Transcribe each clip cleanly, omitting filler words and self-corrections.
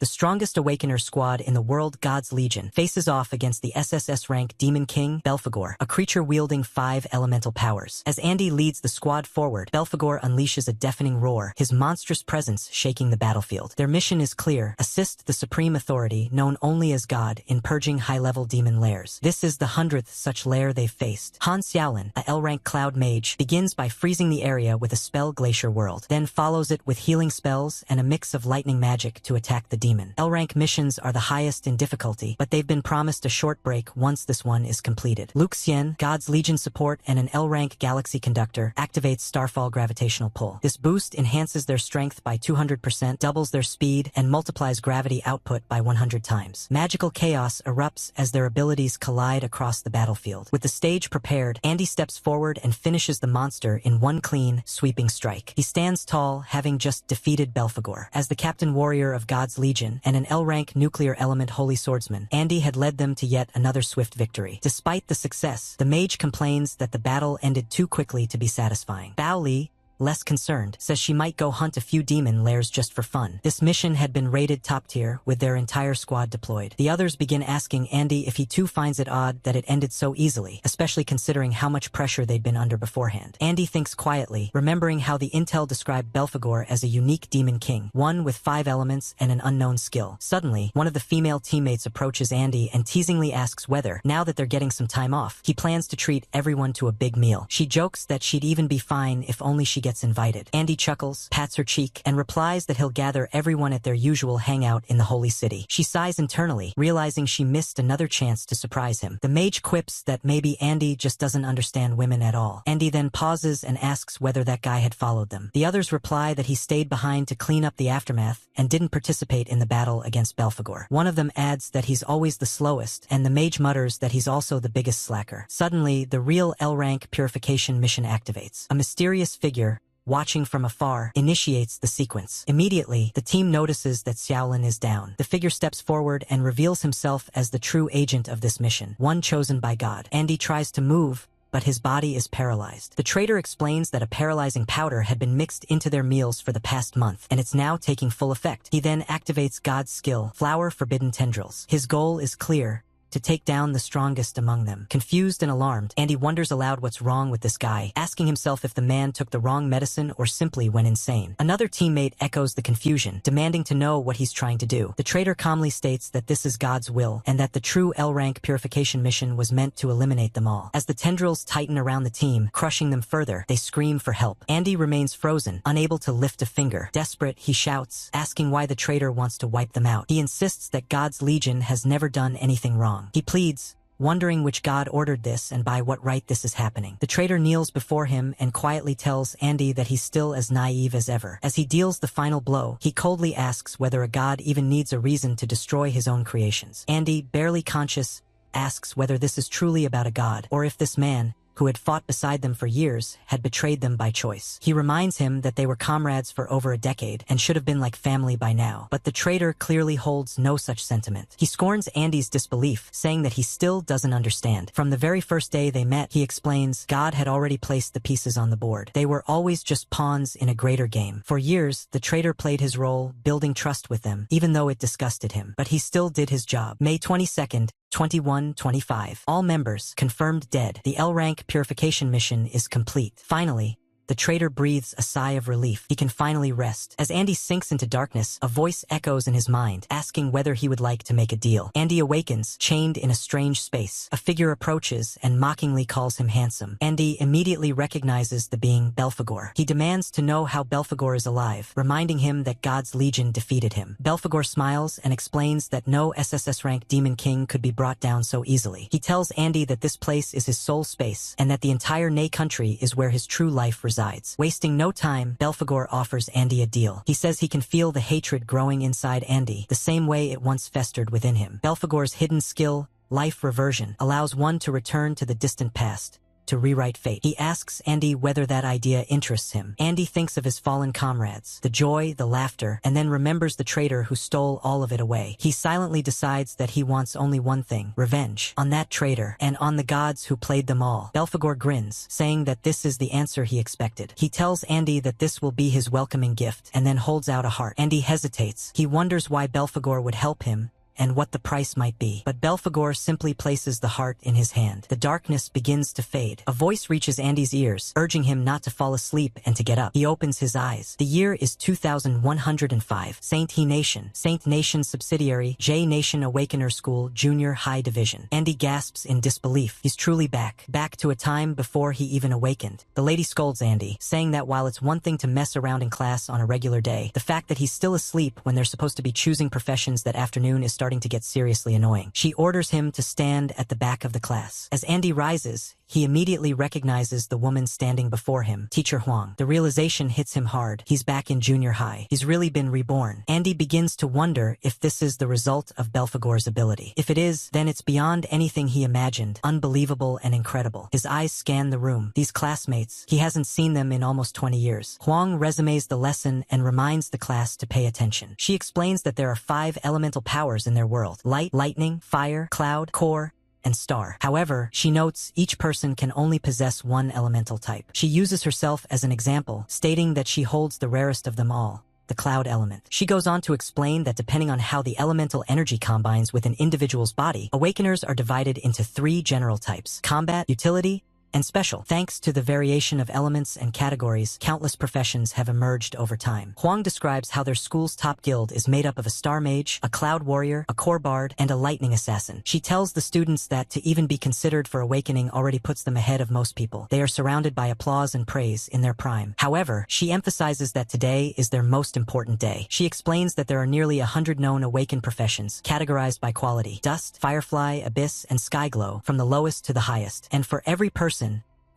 The strongest Awakener squad in the world, God's Legion, faces off against the SSS rank Demon King, Belphegor, a creature wielding 5 elemental powers. As Andy leads the squad forward, Belphegor unleashes a deafening roar, his monstrous presence shaking the battlefield. Their mission is clear: assist the supreme authority, known only as God, in purging high-level demon lairs. This is the 100th such lair they've faced. Han Xiaolin, a L-rank cloud mage, begins by freezing the area with a spell Glacier World, then follows it with healing spells and a mix of lightning magic to attack the demon. L-rank missions are the highest in difficulty, but they've been promised a short break once this one is completed. Luke Xian, God's Legion support and an L-rank galaxy conductor, activates Starfall gravitational pull. This boost enhances their strength by 200%, doubles their speed, and multiplies gravity output by 100 times. Magical chaos erupts as their abilities collide across the battlefield. With the stage prepared, Andy steps forward and finishes the monster in one clean, sweeping strike. He stands tall, having just defeated Belphegor. As the captain warrior of God's Legion and an L-rank nuclear element holy swordsman, Andy had led them to yet another swift victory. Despite the success, the mage complains that the battle ended too quickly to be satisfying. Bao Li, less concerned, says she might go hunt a few demon lairs just for fun. This mission had been rated top tier, with their entire squad deployed. The others begin asking Andy if he too finds it odd that it ended so easily, especially considering how much pressure they'd been under beforehand. Andy thinks quietly, remembering how the intel described Belphegor as a unique demon king, one with 5 elements and an unknown skill. Suddenly, one of the female teammates approaches Andy and teasingly asks whether, now that they're getting some time off, he plans to treat everyone to a big meal. She jokes that she'd even be fine if only she gets invited. Andy chuckles, pats her cheek, and replies that he'll gather everyone at their usual hangout in the holy city. She sighs internally, realizing she missed another chance to surprise him. The mage quips that maybe Andy just doesn't understand women at all. Andy then pauses and asks whether that guy had followed them. The others reply that he stayed behind to clean up the aftermath and didn't participate in the battle against Belphegor. One of them adds that he's always the slowest, and the mage mutters that he's also the biggest slacker. Suddenly, the real L-rank purification mission activates. A mysterious figure, watching from afar, initiates the sequence. Immediately, the team notices that Xiaolin is down. The figure steps forward and reveals himself as the true agent of this mission, one chosen by God. Andy tries to move, but his body is paralyzed. The traitor explains that a paralyzing powder had been mixed into their meals for the past month, and it's now taking full effect. He then activates God's skill, Flower Forbidden Tendrils. His goal is clear: to take down the strongest among them. Confused and alarmed, Andy wonders aloud what's wrong with this guy, asking himself if the man took the wrong medicine or simply went insane. Another teammate echoes the confusion, demanding to know what he's trying to do. The traitor calmly states that this is God's will, and that the true L-rank purification mission was meant to eliminate them all. As the tendrils tighten around the team, crushing them further, they scream for help. Andy remains frozen, unable to lift a finger. Desperate, he shouts, asking why the traitor wants to wipe them out. He insists that God's Legion has never done anything wrong. He pleads, wondering which god ordered this and by what right this is happening. The traitor kneels before him and quietly tells Andy that he's still as naive as ever. As he deals the final blow, he coldly asks whether a god even needs a reason to destroy his own creations. Andy, barely conscious, asks whether this is truly about a god, or if this man, who had fought beside them for years, had betrayed them by choice. He reminds him that they were comrades for over a decade and should have been like family by now, but the traitor clearly holds no such sentiment. He scorns Andy's disbelief, saying that he still doesn't understand. From the very first day they met, he explains, God had already placed the pieces on the board. They were always just pawns in a greater game. For years, the traitor played his role, building trust with them, even though it disgusted him. But he still did his job. May 22nd, 2125. All members confirmed dead. The L-rank purification mission is complete. Finally, the traitor breathes a sigh of relief. He can finally rest. As Andy sinks into darkness, a voice echoes in his mind, asking whether he would like to make a deal. Andy awakens, chained in a strange space. A figure approaches and mockingly calls him handsome. Andy immediately recognizes the being Belphegor. He demands to know how Belphegor is alive, reminding him that God's Legion defeated him. Belphegor smiles and explains that no SSS-rank demon king could be brought down so easily. He tells Andy that this place is his soul space, and that the entire Ney country is where his true life resides. Wasting no time, Belphegor offers Andy a deal. He says he can feel the hatred growing inside Andy, the same way it once festered within him. Belphegor's hidden skill, life reversion, allows one to return to the distant past, to rewrite fate. He asks Andy whether that idea interests him. Andy thinks of his fallen comrades, the joy, the laughter, and then remembers the traitor who stole all of it away. He silently decides that he wants only one thing: revenge. On that traitor, and on the gods who played them all. Belphegor grins, saying that this is the answer he expected. He tells Andy that this will be his welcoming gift, and then holds out a heart. Andy hesitates. He wonders why Belphegor would help him, and what the price might be. But Belphegor simply places the heart in his hand. The darkness begins to fade. A voice reaches Andy's ears, urging him not to fall asleep and to get up. He opens his eyes. The year is 2105. Saint He Nation. Saint Nation subsidiary, J Nation Awakener School Junior High Division. Andy gasps in disbelief. He's truly back. Back to a time before he even awakened. The lady scolds Andy, saying that while it's one thing to mess around in class on a regular day, the fact that he's still asleep when they're supposed to be choosing professions that afternoon is starting to get seriously annoying. She orders him to stand at the back of the class. As Andy rises, he immediately recognizes the woman standing before him, Teacher Huang. The realization hits him hard. He's back in junior high. He's really been reborn. Andy begins to wonder if this is the result of Belphegor's ability. If it is, then it's beyond anything he imagined, unbelievable and incredible. His eyes scan the room. These classmates, he hasn't seen them in almost 20 years. Huang resumes the lesson and reminds the class to pay attention. She explains that there are 5 elemental powers in their world: light, lightning, fire, cloud, core, and star. However, she notes each person can only possess one elemental type. She uses herself as an example, stating that she holds the rarest of them all, the cloud element. She goes on to explain that depending on how the elemental energy combines with an individual's body, awakeners are divided into 3 general types: combat, utility, and special. Thanks to the variation of elements and categories, countless professions have emerged over time. Huang describes how their school's top guild is made up of a star mage, a cloud warrior, a core bard, and a lightning assassin. She tells the students that to even be considered for awakening already puts them ahead of most people. They are surrounded by applause and praise in their prime. However, she emphasizes that today is their most important day. She explains that there are nearly 100 known awakened professions, categorized by quality: dust, firefly, abyss, and skyglow, from the lowest to the highest. And for every person,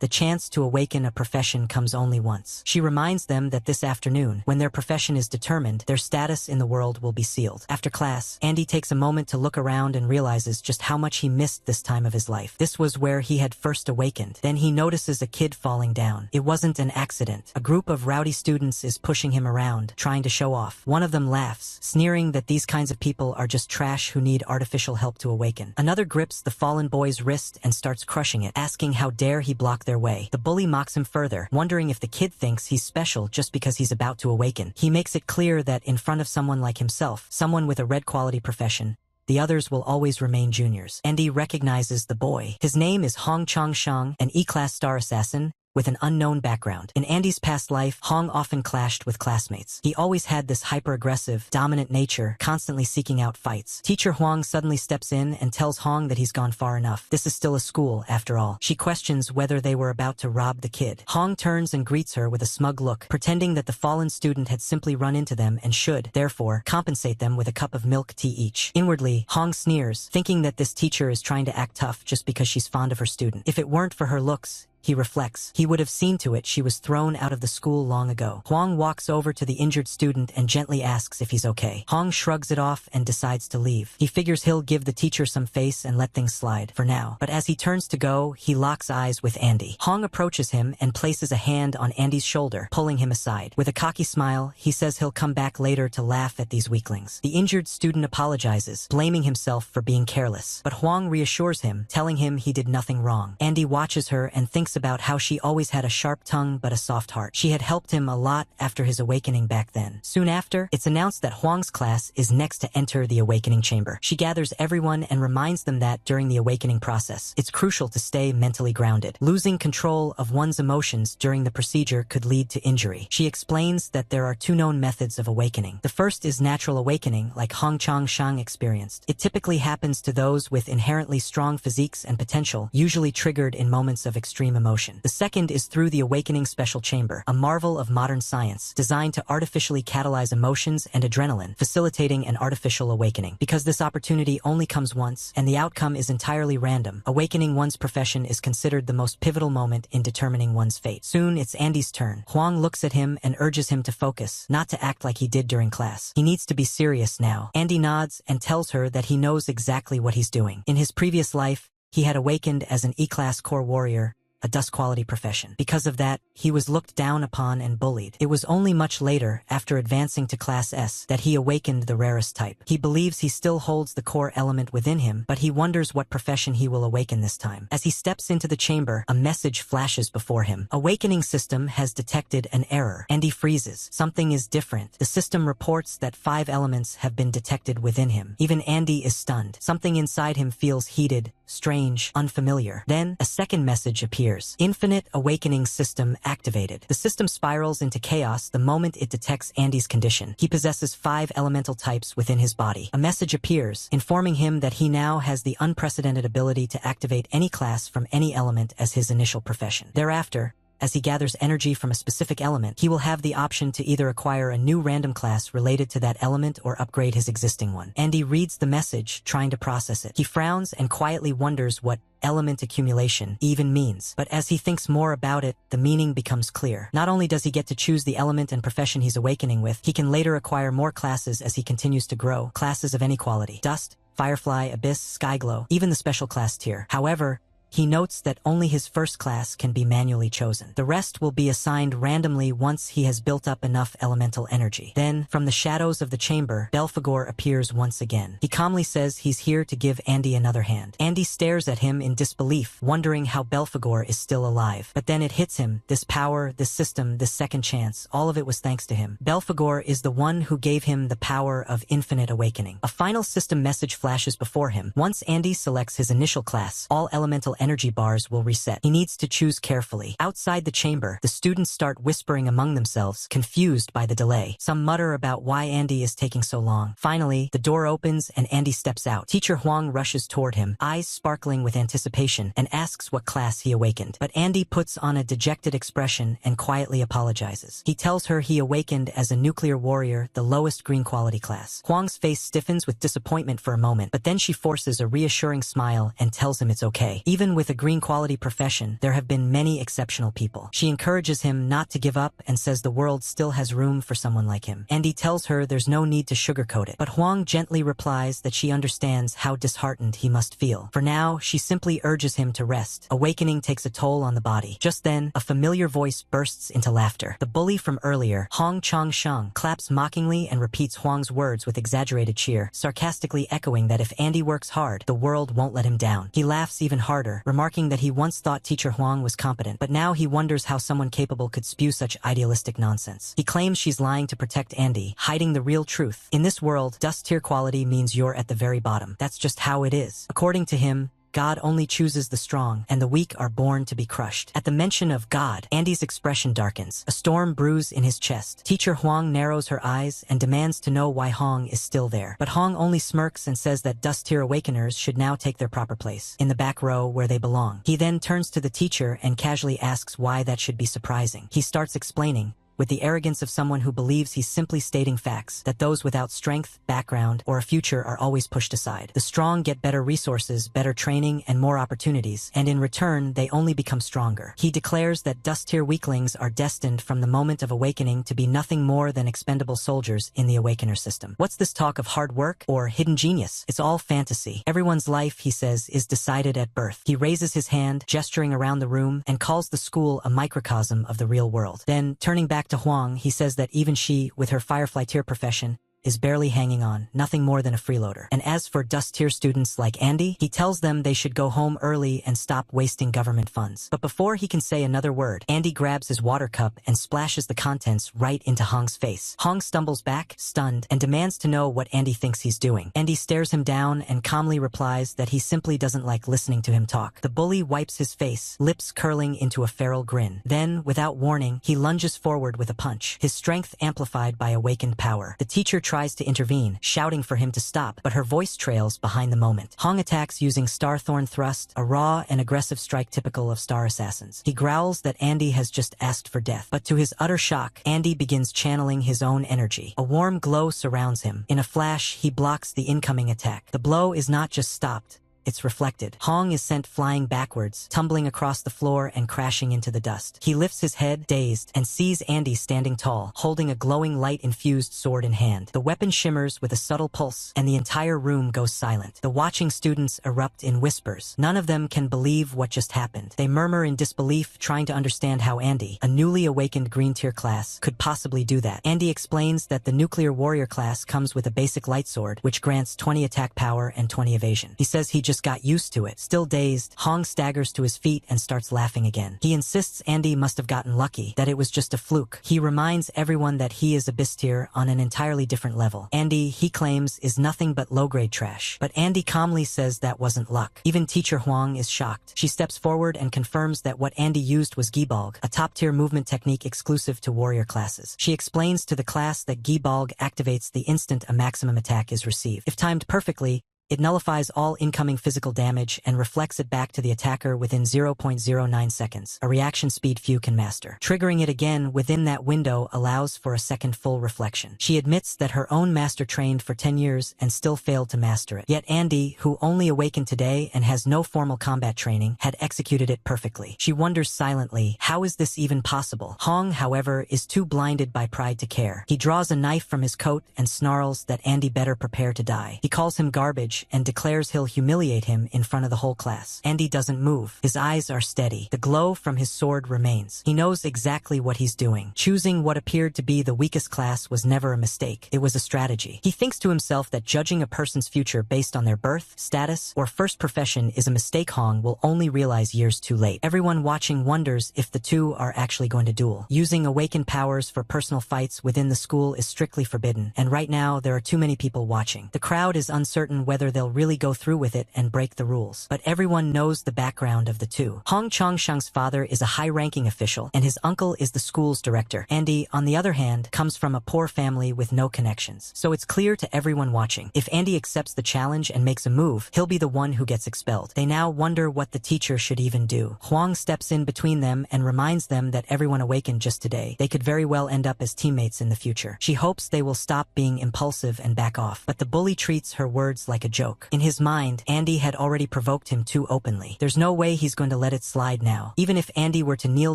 the chance to awaken a profession comes only once. She reminds them that this afternoon, when their profession is determined, their status in the world will be sealed. After class, Andy takes a moment to look around and realizes just how much he missed this time of his life. This was where he had first awakened. Then he notices a kid falling down. It wasn't an accident. A group of rowdy students is pushing him around, trying to show off. One of them laughs, sneering that these kinds of people are just trash who need artificial help to awaken. Another grips the fallen boy's wrist and starts crushing it, asking how dare he block their way. The bully mocks him further, wondering if the kid thinks he's special just because he's about to awaken. He makes it clear that in front of someone like himself, someone with a red quality profession, the others will always remain juniors. Andy recognizes the boy. His name is Hong Chong-shang, an E-class star assassin with an unknown background. In Andy's past life, Hong often clashed with classmates. He always had this hyper-aggressive, dominant nature, constantly seeking out fights. Teacher Huang suddenly steps in and tells Hong that he's gone far enough. This is still a school, after all. She questions whether they were about to rob the kid. Hong turns and greets her with a smug look, pretending that the fallen student had simply run into them and should, therefore, compensate them with a cup of milk tea each. Inwardly, Hong sneers, thinking that this teacher is trying to act tough just because she's fond of her student. If it weren't for her looks, he reflects, he would have seen to it she was thrown out of the school long ago. Huang walks over to the injured student and gently asks if he's okay. Hong shrugs it off and decides to leave. He figures he'll give the teacher some face and let things slide, for now. But as he turns to go, he locks eyes with Andy. Hong approaches him and places a hand on Andy's shoulder, pulling him aside. With a cocky smile, he says he'll come back later to laugh at these weaklings. The injured student apologizes, blaming himself for being careless. But Huang reassures him, telling him he did nothing wrong. Andy watches her and thinks about how she always had a sharp tongue but a soft heart. She had helped him a lot after his awakening back then. Soon after, it's announced that Huang's class is next to enter the awakening chamber. She gathers everyone and reminds them that during the awakening process, it's crucial to stay mentally grounded. Losing control of one's emotions during the procedure could lead to injury. She explains that there are 2 known methods of awakening. The first is natural awakening, like Hong Chong-shang experienced. It typically happens to those with inherently strong physiques and potential, usually triggered in moments of extreme emotion. The second is through the awakening special chamber, a marvel of modern science, designed to artificially catalyze emotions and adrenaline, facilitating an artificial awakening. Because this opportunity only comes once, and the outcome is entirely random, awakening one's profession is considered the most pivotal moment in determining one's fate. Soon, it's Andy's turn. Huang looks at him and urges him to focus, not to act like he did during class. He needs to be serious now. Andy nods and tells her that he knows exactly what he's doing. In his previous life, he had awakened as an E-class core warrior, a dust-quality profession. Because of that, he was looked down upon and bullied. It was only much later, after advancing to Class S, that he awakened the rarest type. He believes he still holds the core element within him, but he wonders what profession he will awaken this time. As he steps into the chamber, a message flashes before him. Awakening system has detected an error. And he freezes. Something is different. The system reports that 5 elements have been detected within him. Even Andy is stunned. Something inside him feels heated, strange, unfamiliar. Then, a second message appears. Infinite awakening system activated. The system spirals into chaos the moment it detects Andy's condition. He possesses 5 elemental types within his body. A message appears, informing him that he now has the unprecedented ability to activate any class from any element as his initial profession. Thereafter, as he gathers energy from a specific element, he will have the option to either acquire a new random class related to that element or upgrade his existing one. Andy reads the message, trying to process it. He frowns and quietly wonders what element accumulation even means. But as he thinks more about it, the meaning becomes clear. Not only does he get to choose the element and profession he's awakening with, he can later acquire more classes as he continues to grow, classes of any quality. Dust, Firefly, Abyss, Skyglow, even the special class tier. However, he notes that only his first class can be manually chosen. The rest will be assigned randomly once he has built up enough elemental energy. Then, from the shadows of the chamber, Belphegor appears once again. He calmly says he's here to give Andy another hand. Andy stares at him in disbelief, wondering how Belphegor is still alive. But then it hits him. This power, this system, this second chance, all of it was thanks to him. Belphegor is the one who gave him the power of infinite awakening. A final system message flashes before him. Once Andy selects his initial class, all elemental energy bars will reset. He needs to choose carefully. Outside the chamber, the students start whispering among themselves, confused by the delay. Some mutter about why Andy is taking so long. Finally, the door opens and Andy steps out. Teacher Huang rushes toward him, eyes sparkling with anticipation, and asks what class he awakened. But Andy puts on a dejected expression and quietly apologizes. He tells her he awakened as a nuclear warrior, the lowest green quality class. Huang's face stiffens with disappointment for a moment, but then she forces a reassuring smile and tells him it's okay. Even with a green quality profession, there have been many exceptional people. She encourages him not to give up and says the world still has room for someone like him. Andy tells her there's no need to sugarcoat it, but Huang gently replies that she understands how disheartened he must feel. For now, she simply urges him to rest. Awakening takes a toll on the body. Just then, a familiar voice bursts into laughter. The bully from earlier, Hong Chong Sheng, claps mockingly and repeats Huang's words with exaggerated cheer, sarcastically echoing that if Andy works hard, the world won't let him down. He laughs even harder, remarking that he once thought Teacher Huang was competent, but now he wonders how someone capable could spew such idealistic nonsense. He claims she's lying to protect Andy, hiding the real truth. In this world, dust tier quality means you're at the very bottom. That's just how it is. According to him, God only chooses the strong, and the weak are born to be crushed. At the mention of God, Andy's expression darkens. A storm brews in his chest. Teacher Huang narrows her eyes and demands to know why Hong is still there. But Hong only smirks and says that dust tier awakeners should now take their proper place, in the back row where they belong. He then turns to the teacher and casually asks why that should be surprising. He starts explaining, with the arrogance of someone who believes he's simply stating facts, that those without strength, background, or a future are always pushed aside. The strong get better resources, better training, and more opportunities, and in return, they only become stronger. He declares that dust-tier weaklings are destined from the moment of awakening to be nothing more than expendable soldiers in the Awakener system. What's this talk of hard work or hidden genius? It's all fantasy. Everyone's life, he says, is decided at birth. He raises his hand, gesturing around the room, and calls the school a microcosm of the real world. Then, turning back to Huang, he says that even she, with her Firefly tier profession, is barely hanging on, nothing more than a freeloader. And as for dust tier students like Andy, he tells them they should go home early and stop wasting government funds. But before he can say another word, Andy grabs his water cup and splashes the contents right into Hong's face. Hong stumbles back, stunned, and demands to know what Andy thinks he's doing. Andy stares him down and calmly replies that he simply doesn't like listening to him talk. The bully wipes his face, lips curling into a feral grin. Then, without warning, he lunges forward with a punch, his strength amplified by awakened power. The teacher tries to intervene, shouting for him to stop, but her voice trails behind the moment. Hong attacks using Starthorn Thrust, a raw and aggressive strike typical of star assassins. He growls that Andy has just asked for death, but to his utter shock, Andy begins channeling his own energy. A warm glow surrounds him. In a flash, he blocks the incoming attack. The blow is not just stopped, it's reflected. Hong is sent flying backwards, tumbling across the floor and crashing into the dust. He lifts his head, dazed, and sees Andy standing tall, holding a glowing light-infused sword in hand. The weapon shimmers with a subtle pulse, and the entire room goes silent. The watching students erupt in whispers. None of them can believe what just happened. They murmur in disbelief, trying to understand how Andy, a newly awakened green tier class, could possibly do that. Andy explains that the nuclear warrior class comes with a basic light sword, which grants 20 attack power and 20 evasion. He says he just got used to it. Still dazed, Hong staggers to his feet and starts laughing again. He insists Andy must have gotten lucky, that it was just a fluke. He reminds everyone that he is abyss tier on an entirely different level. Andy, he claims, is nothing but low-grade trash. But Andy calmly says that wasn't luck. Even teacher Huang is shocked. She steps forward and confirms that what Andy used was Gibalg, a top-tier movement technique exclusive to warrior classes. She explains to the class that Gibalg activates the instant a maximum attack is received. If timed perfectly, it nullifies all incoming physical damage and reflects it back to the attacker within 0.09 seconds, a reaction speed few can master. Triggering it again within that window allows for a second full reflection. She admits that her own master trained for 10 years and still failed to master it. Yet Andy, who only awakened today and has no formal combat training, had executed it perfectly. She wonders silently, how is this even possible? Hong, however, is too blinded by pride to care. He draws a knife from his coat and snarls that Andy better prepare to die. He calls him garbage and declares he'll humiliate him in front of the whole class. Andy doesn't move. His eyes are steady. The glow from his sword remains. He knows exactly what he's doing. Choosing what appeared to be the weakest class was never a mistake. It was a strategy. He thinks to himself that judging a person's future based on their birth, status, or first profession is a mistake Hong will only realize years too late. Everyone watching wonders if the two are actually going to duel. Using awakened powers for personal fights within the school is strictly forbidden, and right now there are too many people watching. The crowd is uncertain whether they'll really go through with it and break the rules. But everyone knows the background of the two. Hong Chongshang's father is a high-ranking official, and his uncle is the school's director. Andy, on the other hand, comes from a poor family with no connections. So it's clear to everyone watching, if Andy accepts the challenge and makes a move, he'll be the one who gets expelled. They now wonder what the teacher should even do. Huang steps in between them and reminds them that everyone awakened just today. They could very well end up as teammates in the future. She hopes they will stop being impulsive and back off, but the bully treats her words like a joke. In his mind, Andy had already provoked him too openly. There's no way he's going to let it slide now. Even if Andy were to kneel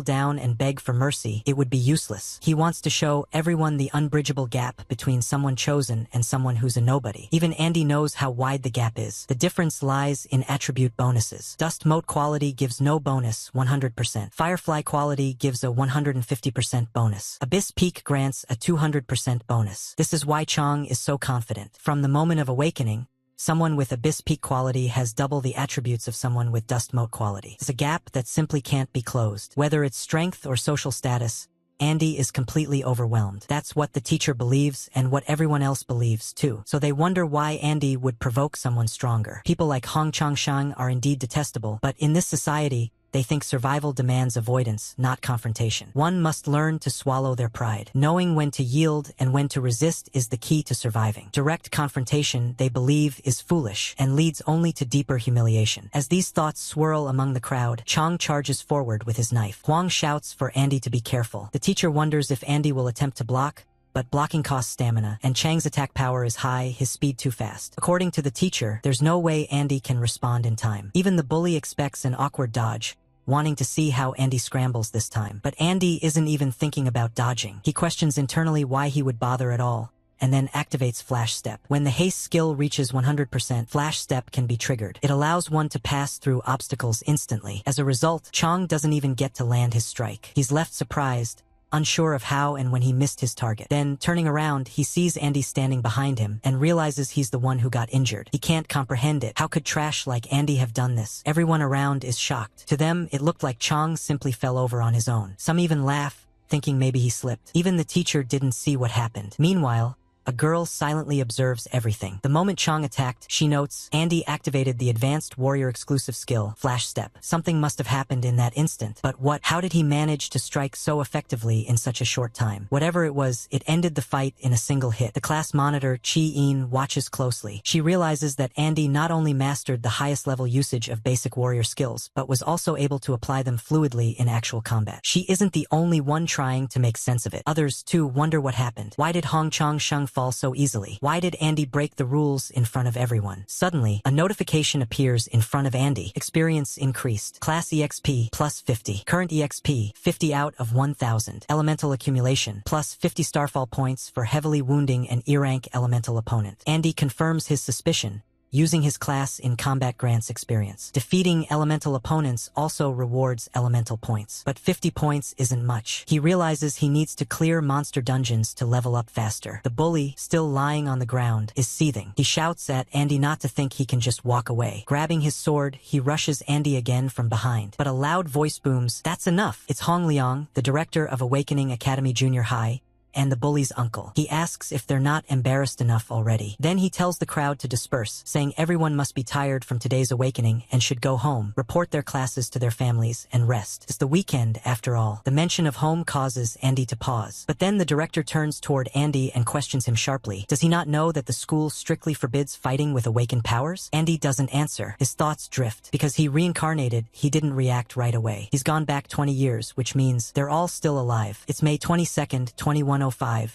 down and beg for mercy, it would be useless. He wants to show everyone the unbridgeable gap between someone chosen and someone who's a nobody. Even Andy knows how wide the gap is. The difference lies in attribute bonuses. Dust mote quality gives no bonus, 100%. Firefly quality gives a 150% bonus. Abyss peak grants a 200% bonus. This is why Chong is so confident. From the moment of awakening, someone with Abyss Peak quality has double the attributes of someone with Dust Mote quality. It's a gap that simply can't be closed. Whether it's strength or social status, Andy is completely overwhelmed. That's what the teacher believes and what everyone else believes too. So they wonder why Andy would provoke someone stronger. People like Hong Chongshang are indeed detestable, but in this society, they think survival demands avoidance, not confrontation. One must learn to swallow their pride. Knowing when to yield and when to resist is the key to surviving. Direct confrontation, they believe, is foolish and leads only to deeper humiliation. As these thoughts swirl among the crowd, Chong charges forward with his knife. Huang shouts for Andy to be careful. The teacher wonders if Andy will attempt to block, but blocking costs stamina, and Chang's attack power is high, his speed too fast. According to the teacher, there's no way Andy can respond in time. Even the bully expects an awkward dodge, wanting to see how Andy scrambles this time. But Andy isn't even thinking about dodging. He questions internally why he would bother at all, and then activates Flash Step. When the haste skill reaches 100%, Flash Step can be triggered. It allows one to pass through obstacles instantly. As a result, Chong doesn't even get to land his strike. He's left surprised, unsure of how and when he missed his target. Then, turning around, he sees Andy standing behind him and realizes he's the one who got injured. He can't comprehend it. How could trash like Andy have done this? Everyone around is shocked. To them, it looked like Chong simply fell over on his own. Some even laugh, thinking maybe he slipped. Even the teacher didn't see what happened. Meanwhile, a girl silently observes everything. The moment Chong attacked, she notes, Andy activated the advanced warrior exclusive skill, Flash Step. Something must have happened in that instant. But what? How did he manage to strike so effectively in such a short time? Whatever it was, it ended the fight in a single hit. The class monitor, Chi-In, watches closely. She realizes that Andy not only mastered the highest level usage of basic warrior skills, but was also able to apply them fluidly in actual combat. She isn't the only one trying to make sense of it. Others, too, wonder what happened. Why did Hong Chongshang fall so easily. Why did Andy break the rules in front of everyone? Suddenly, a notification appears in front of Andy. Experience increased. Class EXP plus 50. Current EXP 50 out of 1000. Elemental accumulation plus 50 starfall points for heavily wounding an E-rank elemental opponent. Andy confirms his suspicion, using his class in combat grants experience. Defeating elemental opponents also rewards elemental points, but 50 points isn't much. He realizes he needs to clear monster dungeons to level up faster. The bully, still lying on the ground, is seething. He shouts at Andy not to think he can just walk away. Grabbing his sword, he rushes Andy again from behind, but a loud voice booms, "That's enough!" It's Hong Liang, the director of Awakening Academy Junior High, and the bully's uncle. He asks if they're not embarrassed enough already. Then he tells the crowd to disperse, saying everyone must be tired from today's awakening and should go home, report their classes to their families, and rest. It's the weekend, after all. The mention of home causes Andy to pause. But then the director turns toward Andy and questions him sharply. Does he not know that the school strictly forbids fighting with awakened powers? Andy doesn't answer. His thoughts drift. Because he reincarnated, he didn't react right away. He's gone back 20 years, which means they're all still alive. It's May 22nd, 2105,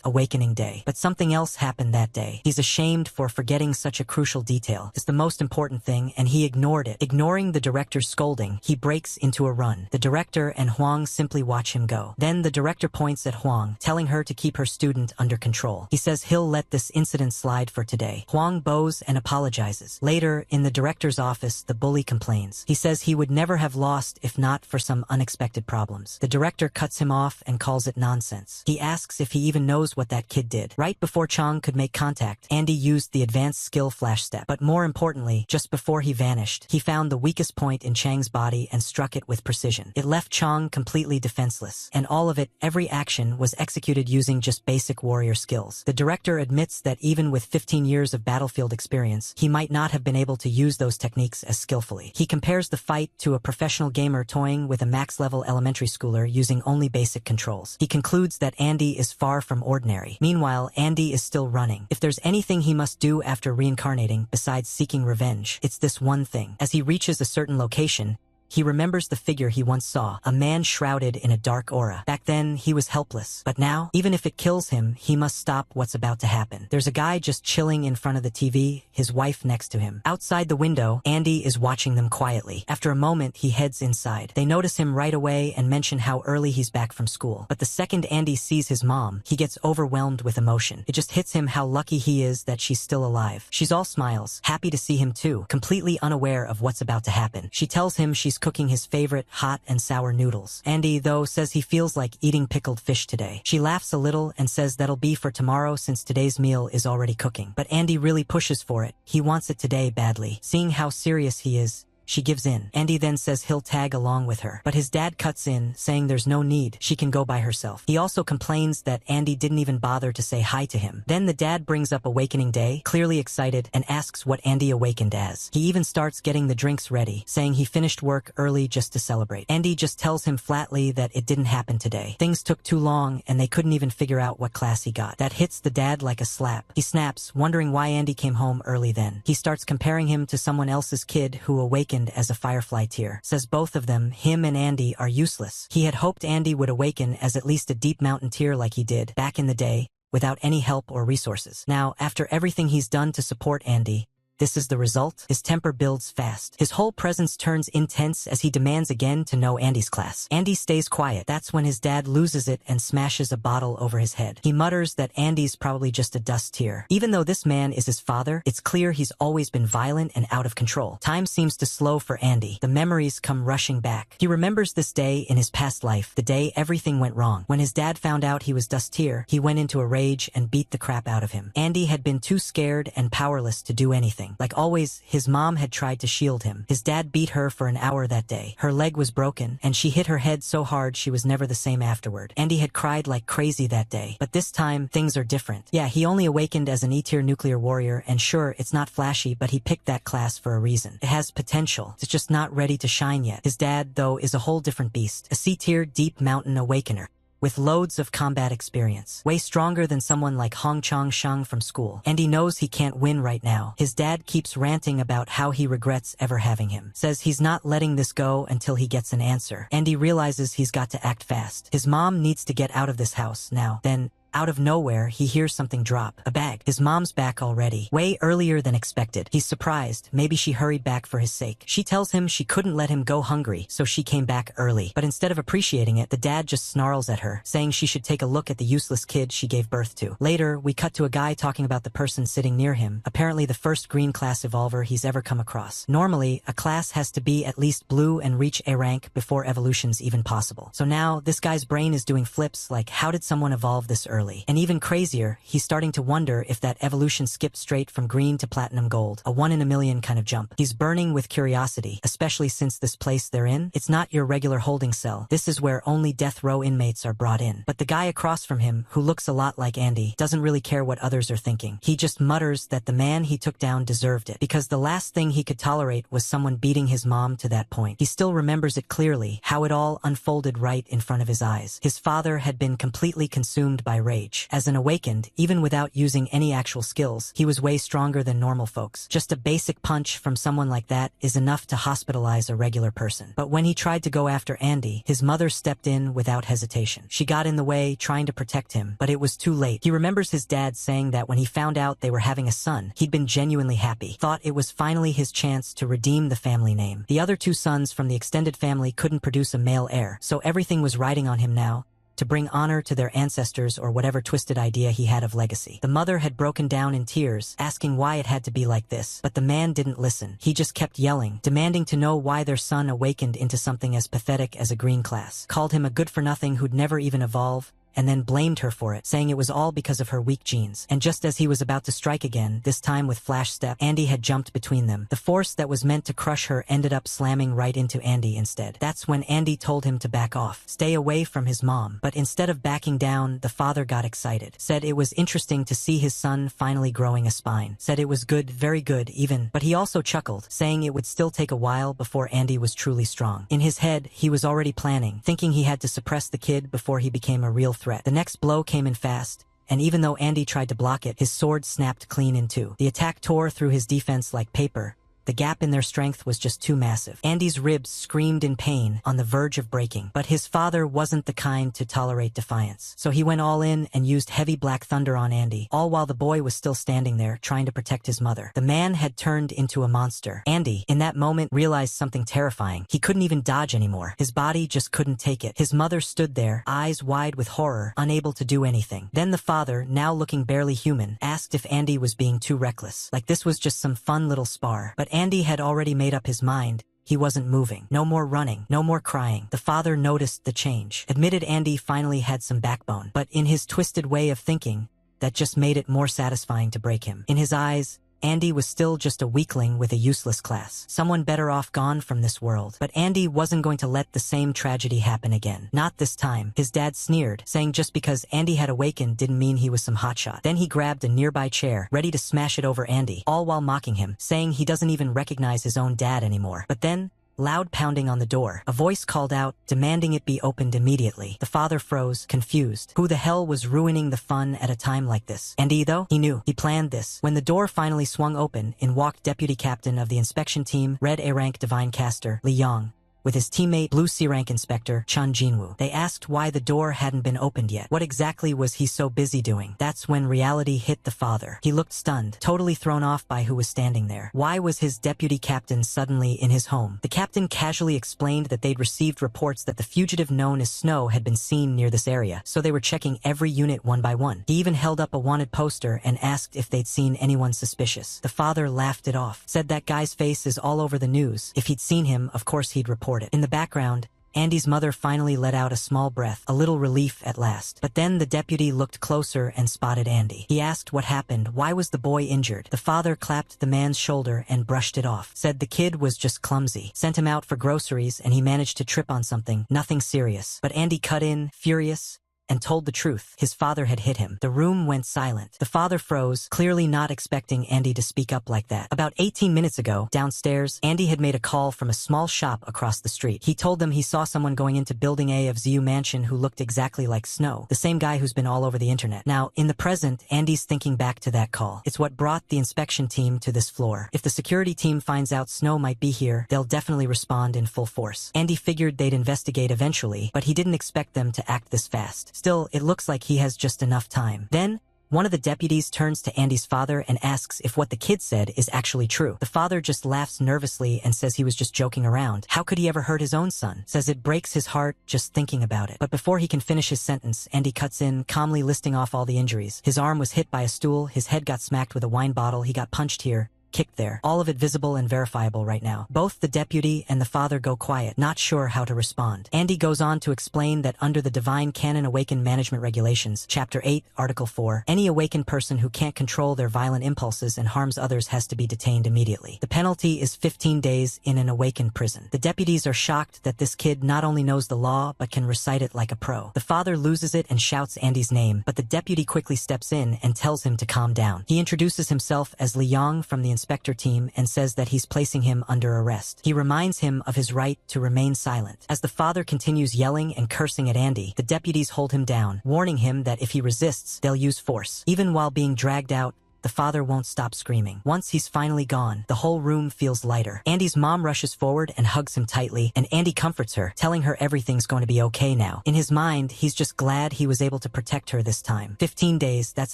Awakening Day. But something else happened that day. He's ashamed for forgetting such a crucial detail. It's the most important thing, and he ignored it. Ignoring the director's scolding, he breaks into a run. The director and Huang simply watch him go. Then the director points at Huang, telling her to keep her student under control. He says he'll let this incident slide for today. Huang bows and apologizes. Later, in the director's office, the bully complains. He says he would never have lost if not for some unexpected problems. The director cuts him off and calls it nonsense. He asks if he even knows what that kid did. Right before Chang could make contact, Andy used the advanced skill flash step. But more importantly, just before he vanished, he found the weakest point in Chang's body and struck it with precision. It left Chang completely defenseless. And all of it, every action, was executed using just basic warrior skills. The director admits that even with 15 years of battlefield experience, he might not have been able to use those techniques as skillfully. He compares the fight to a professional gamer toying with a max-level elementary schooler using only basic controls. He concludes that Andy is far from ordinary. Meanwhile, Andy is still running. If there's anything he must do after reincarnating besides seeking revenge, it's this one thing. As he reaches a certain location, he remembers the figure he once saw, a man shrouded in a dark aura. Back then, he was helpless. But now, even if it kills him, he must stop what's about to happen. There's a guy just chilling in front of the TV, his wife next to him. Outside the window, Andy is watching them quietly. After a moment, he heads inside. They notice him right away and mention how early he's back from school. But the second Andy sees his mom, he gets overwhelmed with emotion. It just hits him how lucky he is that she's still alive. She's all smiles, happy to see him too, completely unaware of what's about to happen. She tells him she's cooking his favorite hot and sour noodles. Andy, though, says he feels like eating pickled fish today. She laughs a little and says that'll be for tomorrow since today's meal is already cooking. But Andy really pushes for it. He wants it today badly. Seeing how serious he is, she gives in. Andy then says he'll tag along with her. But his dad cuts in, saying there's no need, she can go by herself. He also complains that Andy didn't even bother to say hi to him. Then the dad brings up Awakening Day, clearly excited, and asks what Andy awakened as. He even starts getting the drinks ready, saying he finished work early just to celebrate. Andy just tells him flatly that it didn't happen today. Things took too long, and they couldn't even figure out what class he got. That hits the dad like a slap. He snaps, wondering why Andy came home early then. He starts comparing him to someone else's kid who awakened as a firefly tier. Says both of them, him and Andy, are useless. He had hoped Andy would awaken as at least a deep mountain tier like he did back in the day, without any help or resources. Now, after everything he's done to support Andy, this is the result. His temper builds fast. His whole presence turns intense as he demands again to know Andy's class. Andy stays quiet. That's when his dad loses it and smashes a bottle over his head. He mutters that Andy's probably just a dust tier. Even though this man is his father, it's clear he's always been violent and out of control. Time seems to slow for Andy. The memories come rushing back. He remembers this day in his past life, the day everything went wrong. When his dad found out he was dust tier, he went into a rage and beat the crap out of him. Andy had been too scared and powerless to do anything. Like always, his mom had tried to shield him. His dad beat her for an hour that day. Her leg was broken, and she hit her head so hard she was never the same afterward. Andy had cried like crazy that day. But this time, things are different. Yeah, he only awakened as an E-tier nuclear warrior, and sure, it's not flashy, but he picked that class for a reason. It has potential. It's just not ready to shine yet. His dad, though, is a whole different beast. A C-tier deep mountain awakener, with loads of combat experience. Way stronger than someone like Hong Chong Shang from school. And he knows he can't win right now. His dad keeps ranting about how he regrets ever having him. Says he's not letting this go until he gets an answer. And he realizes he's got to act fast. His mom needs to get out of this house now. Then, Out of nowhere, he hears something drop. A bag. His mom's back already. Way earlier than expected. He's surprised. Maybe she hurried back for his sake. She tells him she couldn't let him go hungry, so she came back early. But instead of appreciating it, the dad just snarls at her, saying she should take a look at the useless kid she gave birth to. Later, we cut to a guy talking about the person sitting near him, apparently the first green class evolver he's ever come across. Normally, a class has to be at least blue and reach A rank before evolution's even possible. So now, this guy's brain is doing flips like, how did someone evolve this early? And even crazier, he's starting to wonder if that evolution skipped straight from green to platinum gold, a 1 in a million kind of jump. He's burning with curiosity, especially since this place they're in, it's not your regular holding cell. This is where only death row inmates are brought in. But the guy across from him, who looks a lot like Andy, doesn't really care what others are thinking. He just mutters that the man he took down deserved it, because the last thing he could tolerate was someone beating his mom to that point. He still remembers it clearly, how it all unfolded right in front of his eyes. His father had been completely consumed by rage. As an awakened, even without using any actual skills, he was way stronger than normal folks. Just a basic punch from someone like that is enough to hospitalize a regular person. But when he tried to go after Andy, his mother stepped in without hesitation. She got in the way, trying to protect him, but it was too late. He remembers his dad saying that when he found out they were having a son, he'd been genuinely happy, thought it was finally his chance to redeem the family name. The other two sons from the extended family couldn't produce a male heir, so everything was riding on him now, to bring honor to their ancestors or whatever twisted idea he had of legacy. The mother had broken down in tears, asking why it had to be like this, but the man didn't listen. He just kept yelling, demanding to know why their son awakened into something as pathetic as a green class, called him a good-for-nothing who'd never even evolve, and then blamed her for it, saying it was all because of her weak genes. And just as he was about to strike again, this time with flash step, Andy had jumped between them. The force that was meant to crush her ended up slamming right into Andy instead. That's when Andy told him to back off, stay away from his mom. But instead of backing down, the father got excited, said it was interesting to see his son finally growing a spine, said it was good, very good even, but he also chuckled, saying it would still take a while before Andy was truly strong. In his head, he was already planning, thinking he had to suppress the kid before he became a real threat. The next blow came in fast, and even though Andy tried to block it, his sword snapped clean in two. The attack tore through his defense like paper. The gap in their strength was just too massive. Andy's ribs screamed in pain, on the verge of breaking. But his father wasn't the kind to tolerate defiance. So he went all in and used heavy black thunder on Andy, all while the boy was still standing there, trying to protect his mother. The man had turned into a monster. Andy, in that moment, realized something terrifying. He couldn't even dodge anymore. His body just couldn't take it. His mother stood there, eyes wide with horror, unable to do anything. Then the father, now looking barely human, asked if Andy was being too reckless, like this was just some fun little spar. But Andy had already made up his mind. He wasn't moving. No more running. No more crying. The father noticed the change. Admitted Andy finally had some backbone. But in his twisted way of thinking, that just made it more satisfying to break him. In his eyes, Andy was still just a weakling with a useless class. Someone better off gone from this world. But Andy wasn't going to let the same tragedy happen again. Not this time. His dad sneered, saying just because Andy had awakened didn't mean he was some hotshot. Then he grabbed a nearby chair, ready to smash it over Andy, all while mocking him, saying he doesn't even recognize his own dad anymore. But then, loud pounding on the door. A voice called out, demanding it be opened immediately. The father froze, confused. Who the hell was ruining the fun at a time like this? Andy, though? He knew. He planned this. When the door finally swung open, in walked Deputy Captain of the Inspection Team, Red A-Rank Divine Caster, Li Yong, with his teammate Blue C-Rank Inspector, Chun Jinwoo. They asked why the door hadn't been opened yet. What exactly was he so busy doing? That's when reality hit the father. He looked stunned, totally thrown off by who was standing there. Why was his deputy captain suddenly in his home? The captain casually explained that they'd received reports that the fugitive known as Snow had been seen near this area, so they were checking every unit one by one. He even held up a wanted poster and asked if they'd seen anyone suspicious. The father laughed it off, said that guy's face is all over the news. If he'd seen him, of course he'd report it. In the background, Andy's mother finally let out a small breath, a little relief at last. But then the deputy looked closer and spotted Andy. He asked what happened, why was the boy injured? The father clapped the man's shoulder and brushed it off, said the kid was just clumsy. Sent him out for groceries and he managed to trip on something, nothing serious. But Andy cut in, furious, and told the truth. His father had hit him. The room went silent. The father froze, clearly not expecting Andy to speak up like that. About 18 minutes ago, downstairs, Andy had made a call from a small shop across the street. He told them he saw someone going into Building A of ZU Mansion who looked exactly like Snow, the same guy who's been all over the internet. Now, in the present, Andy's thinking back to that call. It's what brought the inspection team to this floor. If the security team finds out Snow might be here, they'll definitely respond in full force. Andy figured they'd investigate eventually, but he didn't expect them to act this fast. Still, it looks like he has just enough time. Then, one of the deputies turns to Andy's father and asks if what the kid said is actually true. The father just laughs nervously and says he was just joking around. How could he ever hurt his own son? Says it breaks his heart just thinking about it. But before he can finish his sentence, Andy cuts in, calmly listing off all the injuries. His arm was hit by a stool, his head got smacked with a wine bottle, he got punched here, kicked there. All of it visible and verifiable right now. Both the deputy and the father go quiet, not sure how to respond. Andy goes on to explain that under the Divine Canon Awakened Management Regulations, Chapter 8, Article 4, any awakened person who can't control their violent impulses and harms others has to be detained immediately. The penalty is 15 days in an awakened prison. The deputies are shocked that this kid not only knows the law, but can recite it like a pro. The father loses it and shouts Andy's name, but the deputy quickly steps in and tells him to calm down. He introduces himself as Li Yong from the inspector team and says that he's placing him under arrest. He reminds him of his right to remain silent. As the father continues yelling and cursing at Andy, the deputies hold him down, warning him that if he resists, they'll use force. Even while being dragged out, the father won't stop screaming. Once he's finally gone, the whole room feels lighter. Andy's mom rushes forward and hugs him tightly, and Andy comforts her, telling her everything's going to be okay now. In his mind, he's just glad he was able to protect her this time. 15 days, that's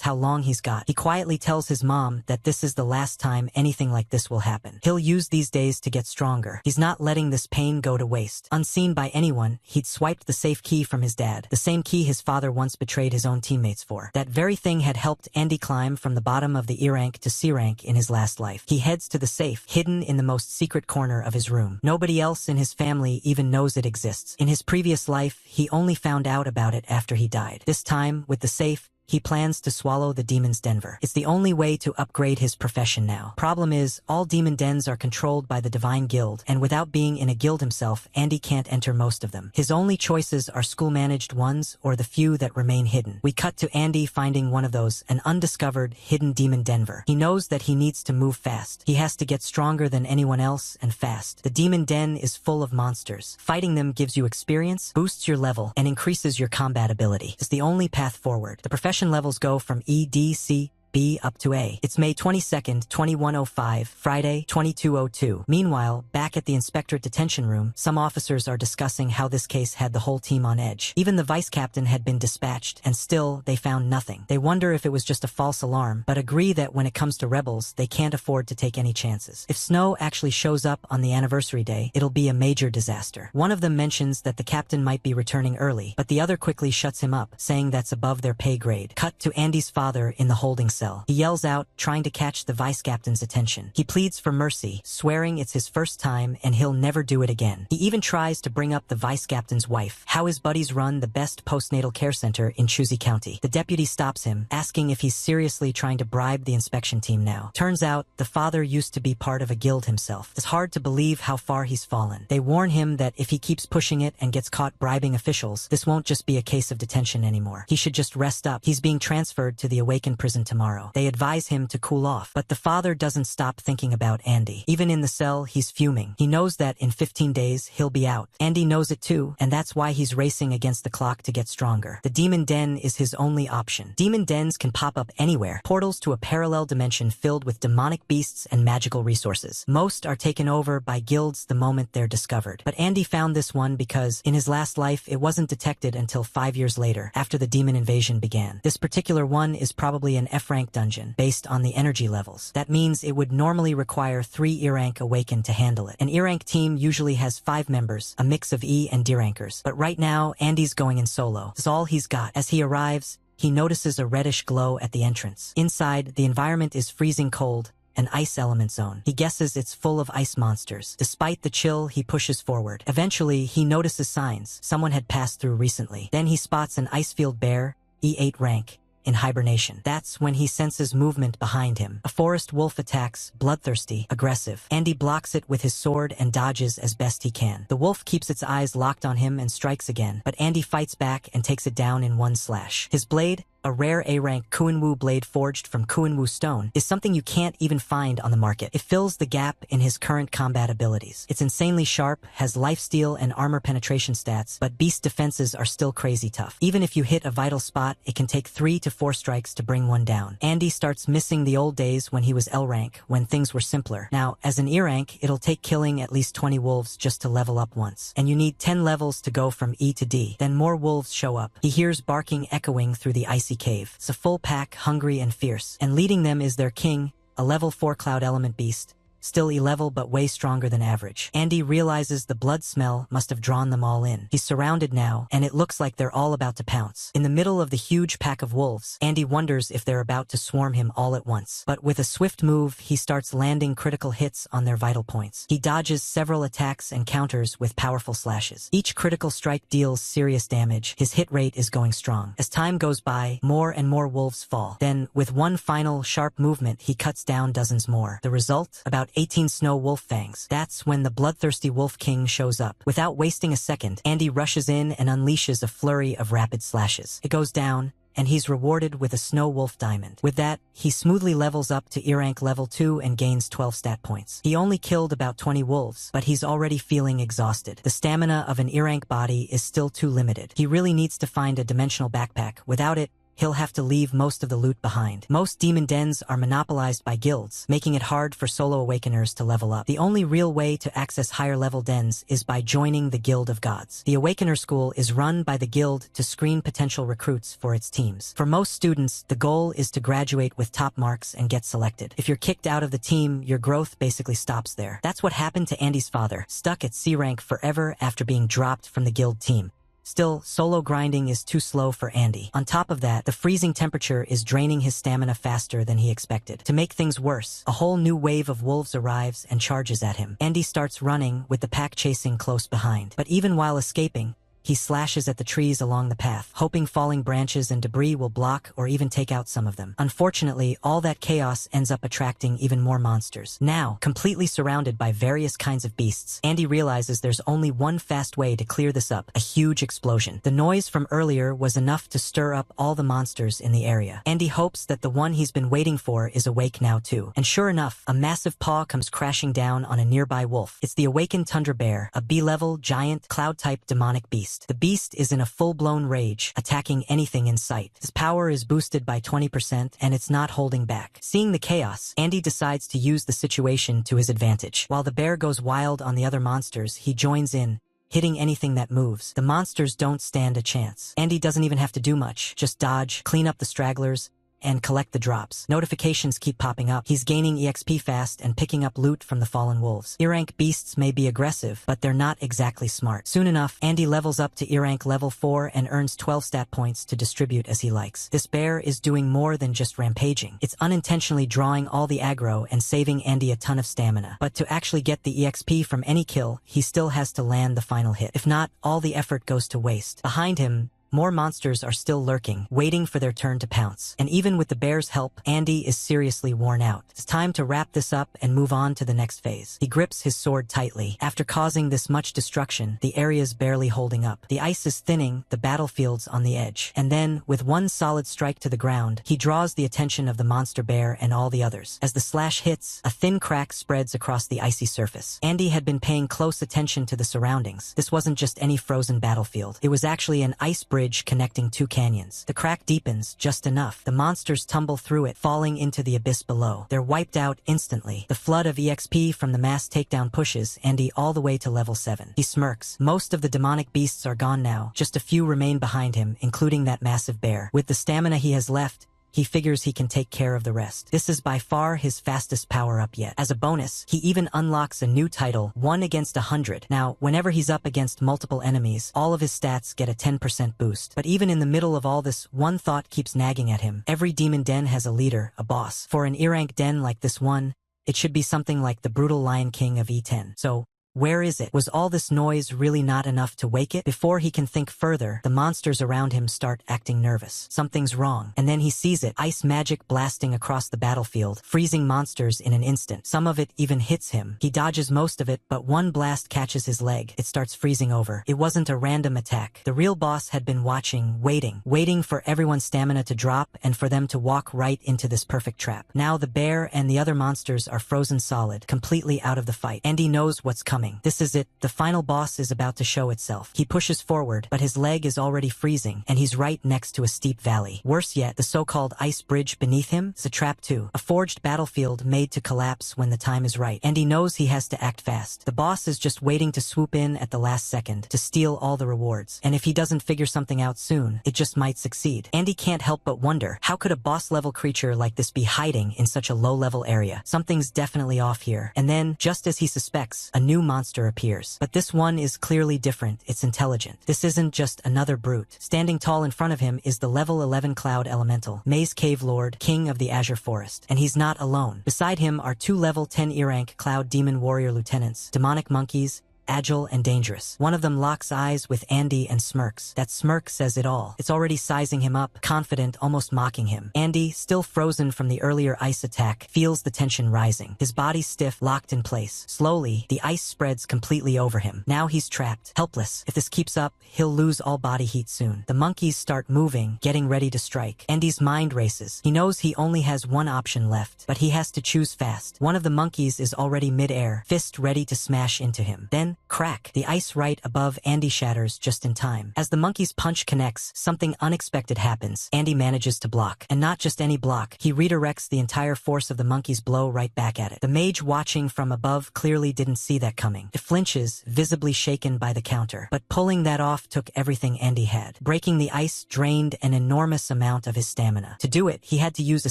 how long he's got. He quietly tells his mom that this is the last time anything like this will happen. He'll use these days to get stronger. He's not letting this pain go to waste. Unseen by anyone, he'd swiped the safe key from his dad, the same key his father once betrayed his own teammates for. That very thing had helped Andy climb from the bottom of the E rank to C rank in his last life. He heads to the safe, hidden in the most secret corner of his room. Nobody else in his family even knows it exists. In his previous life, he only found out about it after he died. This time, with the safe, he plans to swallow the demon's Denver. It's the only way to upgrade his profession now. Problem is, all demon dens are controlled by the Divine Guild, and without being in a guild himself, Andy can't enter most of them. His only choices are school-managed ones or the few that remain hidden. We cut to Andy finding one of those, an undiscovered, hidden demon Denver. He knows that he needs to move fast. He has to get stronger than anyone else, and fast. The demon den is full of monsters. Fighting them gives you experience, boosts your level, and increases your combat ability. It's the only path forward. The profession levels go from E, D, C, B up to A. It's May 22nd, 2105, Friday, 2202. Meanwhile, back at the inspector detention room, some officers are discussing how this case had the whole team on edge. Even the vice captain had been dispatched, and still, they found nothing. They wonder if it was just a false alarm, but agree that when it comes to rebels, they can't afford to take any chances. If Snow actually shows up on the anniversary day, it'll be a major disaster. One of them mentions that the captain might be returning early, but the other quickly shuts him up, saying that's above their pay grade. Cut to Andy's father in the holding cell. He yells out, trying to catch the vice captain's attention. He pleads for mercy, swearing it's his first time and he'll never do it again. He even tries to bring up the vice captain's wife, how his buddies run the best postnatal care center in Chusey County. The deputy stops him, asking if he's seriously trying to bribe the inspection team now. Turns out, the father used to be part of a guild himself. It's hard to believe how far he's fallen. They warn him that if he keeps pushing it and gets caught bribing officials, this won't just be a case of detention anymore. He should just rest up. He's being transferred to the awakened prison tomorrow. They advise him to cool off, but the father doesn't stop thinking about Andy. Even in the cell, he's fuming. He knows that in 15 days, he'll be out. Andy knows it too, and that's why he's racing against the clock to get stronger. The demon den is his only option. Demon dens can pop up anywhere, portals to a parallel dimension filled with demonic beasts and magical resources. Most are taken over by guilds the moment they're discovered. But Andy found this one because, in his last life, it wasn't detected until 5 years later, after the demon invasion began. This particular one is probably an F-rank dungeon, based on the energy levels. That means it would normally require 3 E-rank awakened to handle it. An E-rank team usually has 5 members, a mix of E and D rankers. But right now, Andy's going in solo. It's all he's got. As he arrives, he notices a reddish glow at the entrance. Inside, the environment is freezing cold, an ice element zone. He guesses it's full of ice monsters. Despite the chill, he pushes forward. Eventually, he notices signs someone had passed through recently. Then he spots an icefield bear, E8 rank, in hibernation. That's when he senses movement behind him. A forest wolf attacks, bloodthirsty, aggressive. Andy blocks it with his sword and dodges as best he can. The wolf keeps its eyes locked on him and strikes again, but Andy fights back and takes it down in one slash. His blade, A rare A-rank Kuinwu blade forged from Kuinwu stone is something you can't even find on the market. It fills the gap in his current combat abilities. It's insanely sharp, has lifesteal and armor penetration stats, but beast defenses are still crazy tough. Even if you hit a vital spot, it can take 3 to 4 strikes to bring one down. Andy starts missing the old days when he was L-rank, when things were simpler. Now, as an E-rank, it'll take killing at least 20 wolves just to level up once. And you need 10 levels to go from E to D. Then more wolves show up. He hears barking echoing through the icy cave. It's a full pack, hungry and fierce. And leading them is their king, a level 4 cloud element beast. Still E-level but way stronger than average. Andy realizes the blood smell must have drawn them all in. He's surrounded now, and it looks like they're all about to pounce. In the middle of the huge pack of wolves, Andy wonders if they're about to swarm him all at once. But with a swift move, he starts landing critical hits on their vital points. He dodges several attacks and counters with powerful slashes. Each critical strike deals serious damage. His hit rate is going strong. As time goes by, more and more wolves fall. Then, with one final sharp movement, he cuts down dozens more. The result? About 18 snow wolf fangs. That's when the bloodthirsty wolf king shows up. Without wasting a second, Andy rushes in and unleashes a flurry of rapid slashes. It goes down, and he's rewarded with a snow wolf diamond. With that, he smoothly levels up to E-rank level 2 and gains 12 stat points. He only killed about 20 wolves, but he's already feeling exhausted. The stamina of an E-rank body is still too limited. He really needs to find a dimensional backpack. Without it, he'll have to leave most of the loot behind. Most demon dens are monopolized by guilds, making it hard for solo awakeners to level up. The only real way to access higher level dens is by joining the Guild of Gods. The Awakener School is run by the guild to screen potential recruits for its teams. For most students, the goal is to graduate with top marks and get selected. If you're kicked out of the team, your growth basically stops there. That's what happened to Andy's father, stuck at C rank forever after being dropped from the guild team. Still, solo grinding is too slow for Andy. On top of that, the freezing temperature is draining his stamina faster than he expected. To make things worse, a whole new wave of wolves arrives and charges at him. Andy starts running, with the pack chasing close behind. But even while escaping, he slashes at the trees along the path, hoping falling branches and debris will block or even take out some of them. Unfortunately, all that chaos ends up attracting even more monsters. Now, completely surrounded by various kinds of beasts, Andy realizes there's only one fast way to clear this up: a huge explosion. The noise from earlier was enough to stir up all the monsters in the area. Andy hopes that the one he's been waiting for is awake now too. And sure enough, a massive paw comes crashing down on a nearby wolf. It's the awakened tundra bear, a B-level, giant, cloud-type demonic beast. The beast is in a full-blown rage, attacking anything in sight. His power is boosted by 20%, and it's not holding back. Seeing the chaos, Andy decides to use the situation to his advantage. While the bear goes wild on the other monsters, he joins in, hitting anything that moves. The monsters don't stand a chance. Andy doesn't even have to do much. Just dodge, clean up the stragglers, and collect the drops. Notifications keep popping up. He's gaining EXP fast and picking up loot from the fallen wolves. E-rank beasts may be aggressive, but they're not exactly smart. Soon enough, Andy levels up to E-rank level 4 and earns 12 stat points to distribute as he likes. This bear is doing more than just rampaging. It's unintentionally drawing all the aggro and saving Andy a ton of stamina. But to actually get the EXP from any kill, he still has to land the final hit. If not, all the effort goes to waste. Behind him, more monsters are still lurking, waiting for their turn to pounce. And even with the bear's help, Andy is seriously worn out. It's time to wrap this up and move on to the next phase. He grips his sword tightly. After causing this much destruction, the area's barely holding up. The ice is thinning, the battlefield's on the edge. And then, with one solid strike to the ground, he draws the attention of the monster bear and all the others. As the slash hits, a thin crack spreads across the icy surface. Andy had been paying close attention to the surroundings. This wasn't just any frozen battlefield. It was actually an ice bridge connecting two canyons. The crack deepens just enough. The monsters tumble through it, falling into the abyss below. They're wiped out instantly. The flood of EXP from the mass takedown pushes Andy all the way to level 7. He smirks. Most of the demonic beasts are gone now. Just a few remain behind him, including that massive bear. With the stamina he has left, he figures he can take care of the rest. This is by far his fastest power-up yet. As a bonus, he even unlocks a new title, 1 against 100. Now, whenever he's up against multiple enemies, all of his stats get a 10% boost. But even in the middle of all this, one thought keeps nagging at him. Every demon den has a leader, a boss. For an E-rank den like this one, it should be something like the brutal Lion King of E10. So, Where is it? Was all this noise really not enough to wake it? Before he can think further, the monsters around him start acting nervous. Something's wrong. And then he sees it, ice magic blasting across the battlefield, freezing monsters in an instant. Some of it even hits him. He dodges most of it, but one blast catches his leg. It starts freezing over. It wasn't a random attack. The real boss had been watching, waiting for everyone's stamina to drop and for them to walk right into this perfect trap. Now the bear and the other monsters are frozen solid, completely out of the fight. Andy knows what's coming. This is it. The final boss is about to show itself. He pushes forward, but his leg is already freezing, and he's right next to a steep valley. Worse yet, the so-called ice bridge beneath him is a trap too. A forged battlefield made to collapse when the time is right. Andy knows he has to act fast. The boss is just waiting to swoop in at the last second to steal all the rewards. And if he doesn't figure something out soon, it just might succeed. Andy can't help but wonder, how could a boss-level creature like this be hiding in such a low-level area? Something's definitely off here. And then, just as he suspects, a new monster appears. But this one is clearly different. It's intelligent. This isn't just another brute. Standing tall in front of him is the level 11 Cloud Elemental, Maze Cave Lord, King of the Azure Forest. And he's not alone. Beside him are two level 10 E-rank Cloud Demon Warrior Lieutenants, demonic monkeys, agile and dangerous. One of them locks eyes with Andy and smirks. That smirk says it all. It's already sizing him up, confident, almost mocking him. Andy, still frozen from the earlier ice attack, feels the tension rising. His body stiff, locked in place. Slowly, the ice spreads completely over him. Now he's trapped, helpless. If this keeps up, he'll lose all body heat soon. The monkeys start moving, getting ready to strike. Andy's mind races. He knows he only has one option left, but he has to choose fast. One of the monkeys is already mid-air, fist ready to smash into him. Then, crack! The ice right above Andy shatters just in time. As the monkey's punch connects, something unexpected happens. Andy manages to block. And not just any block. He redirects the entire force of the monkey's blow right back at it. The mage watching from above clearly didn't see that coming. It flinches, visibly shaken by the counter. But pulling that off took everything Andy had. Breaking the ice drained an enormous amount of his stamina. To do it, he had to use a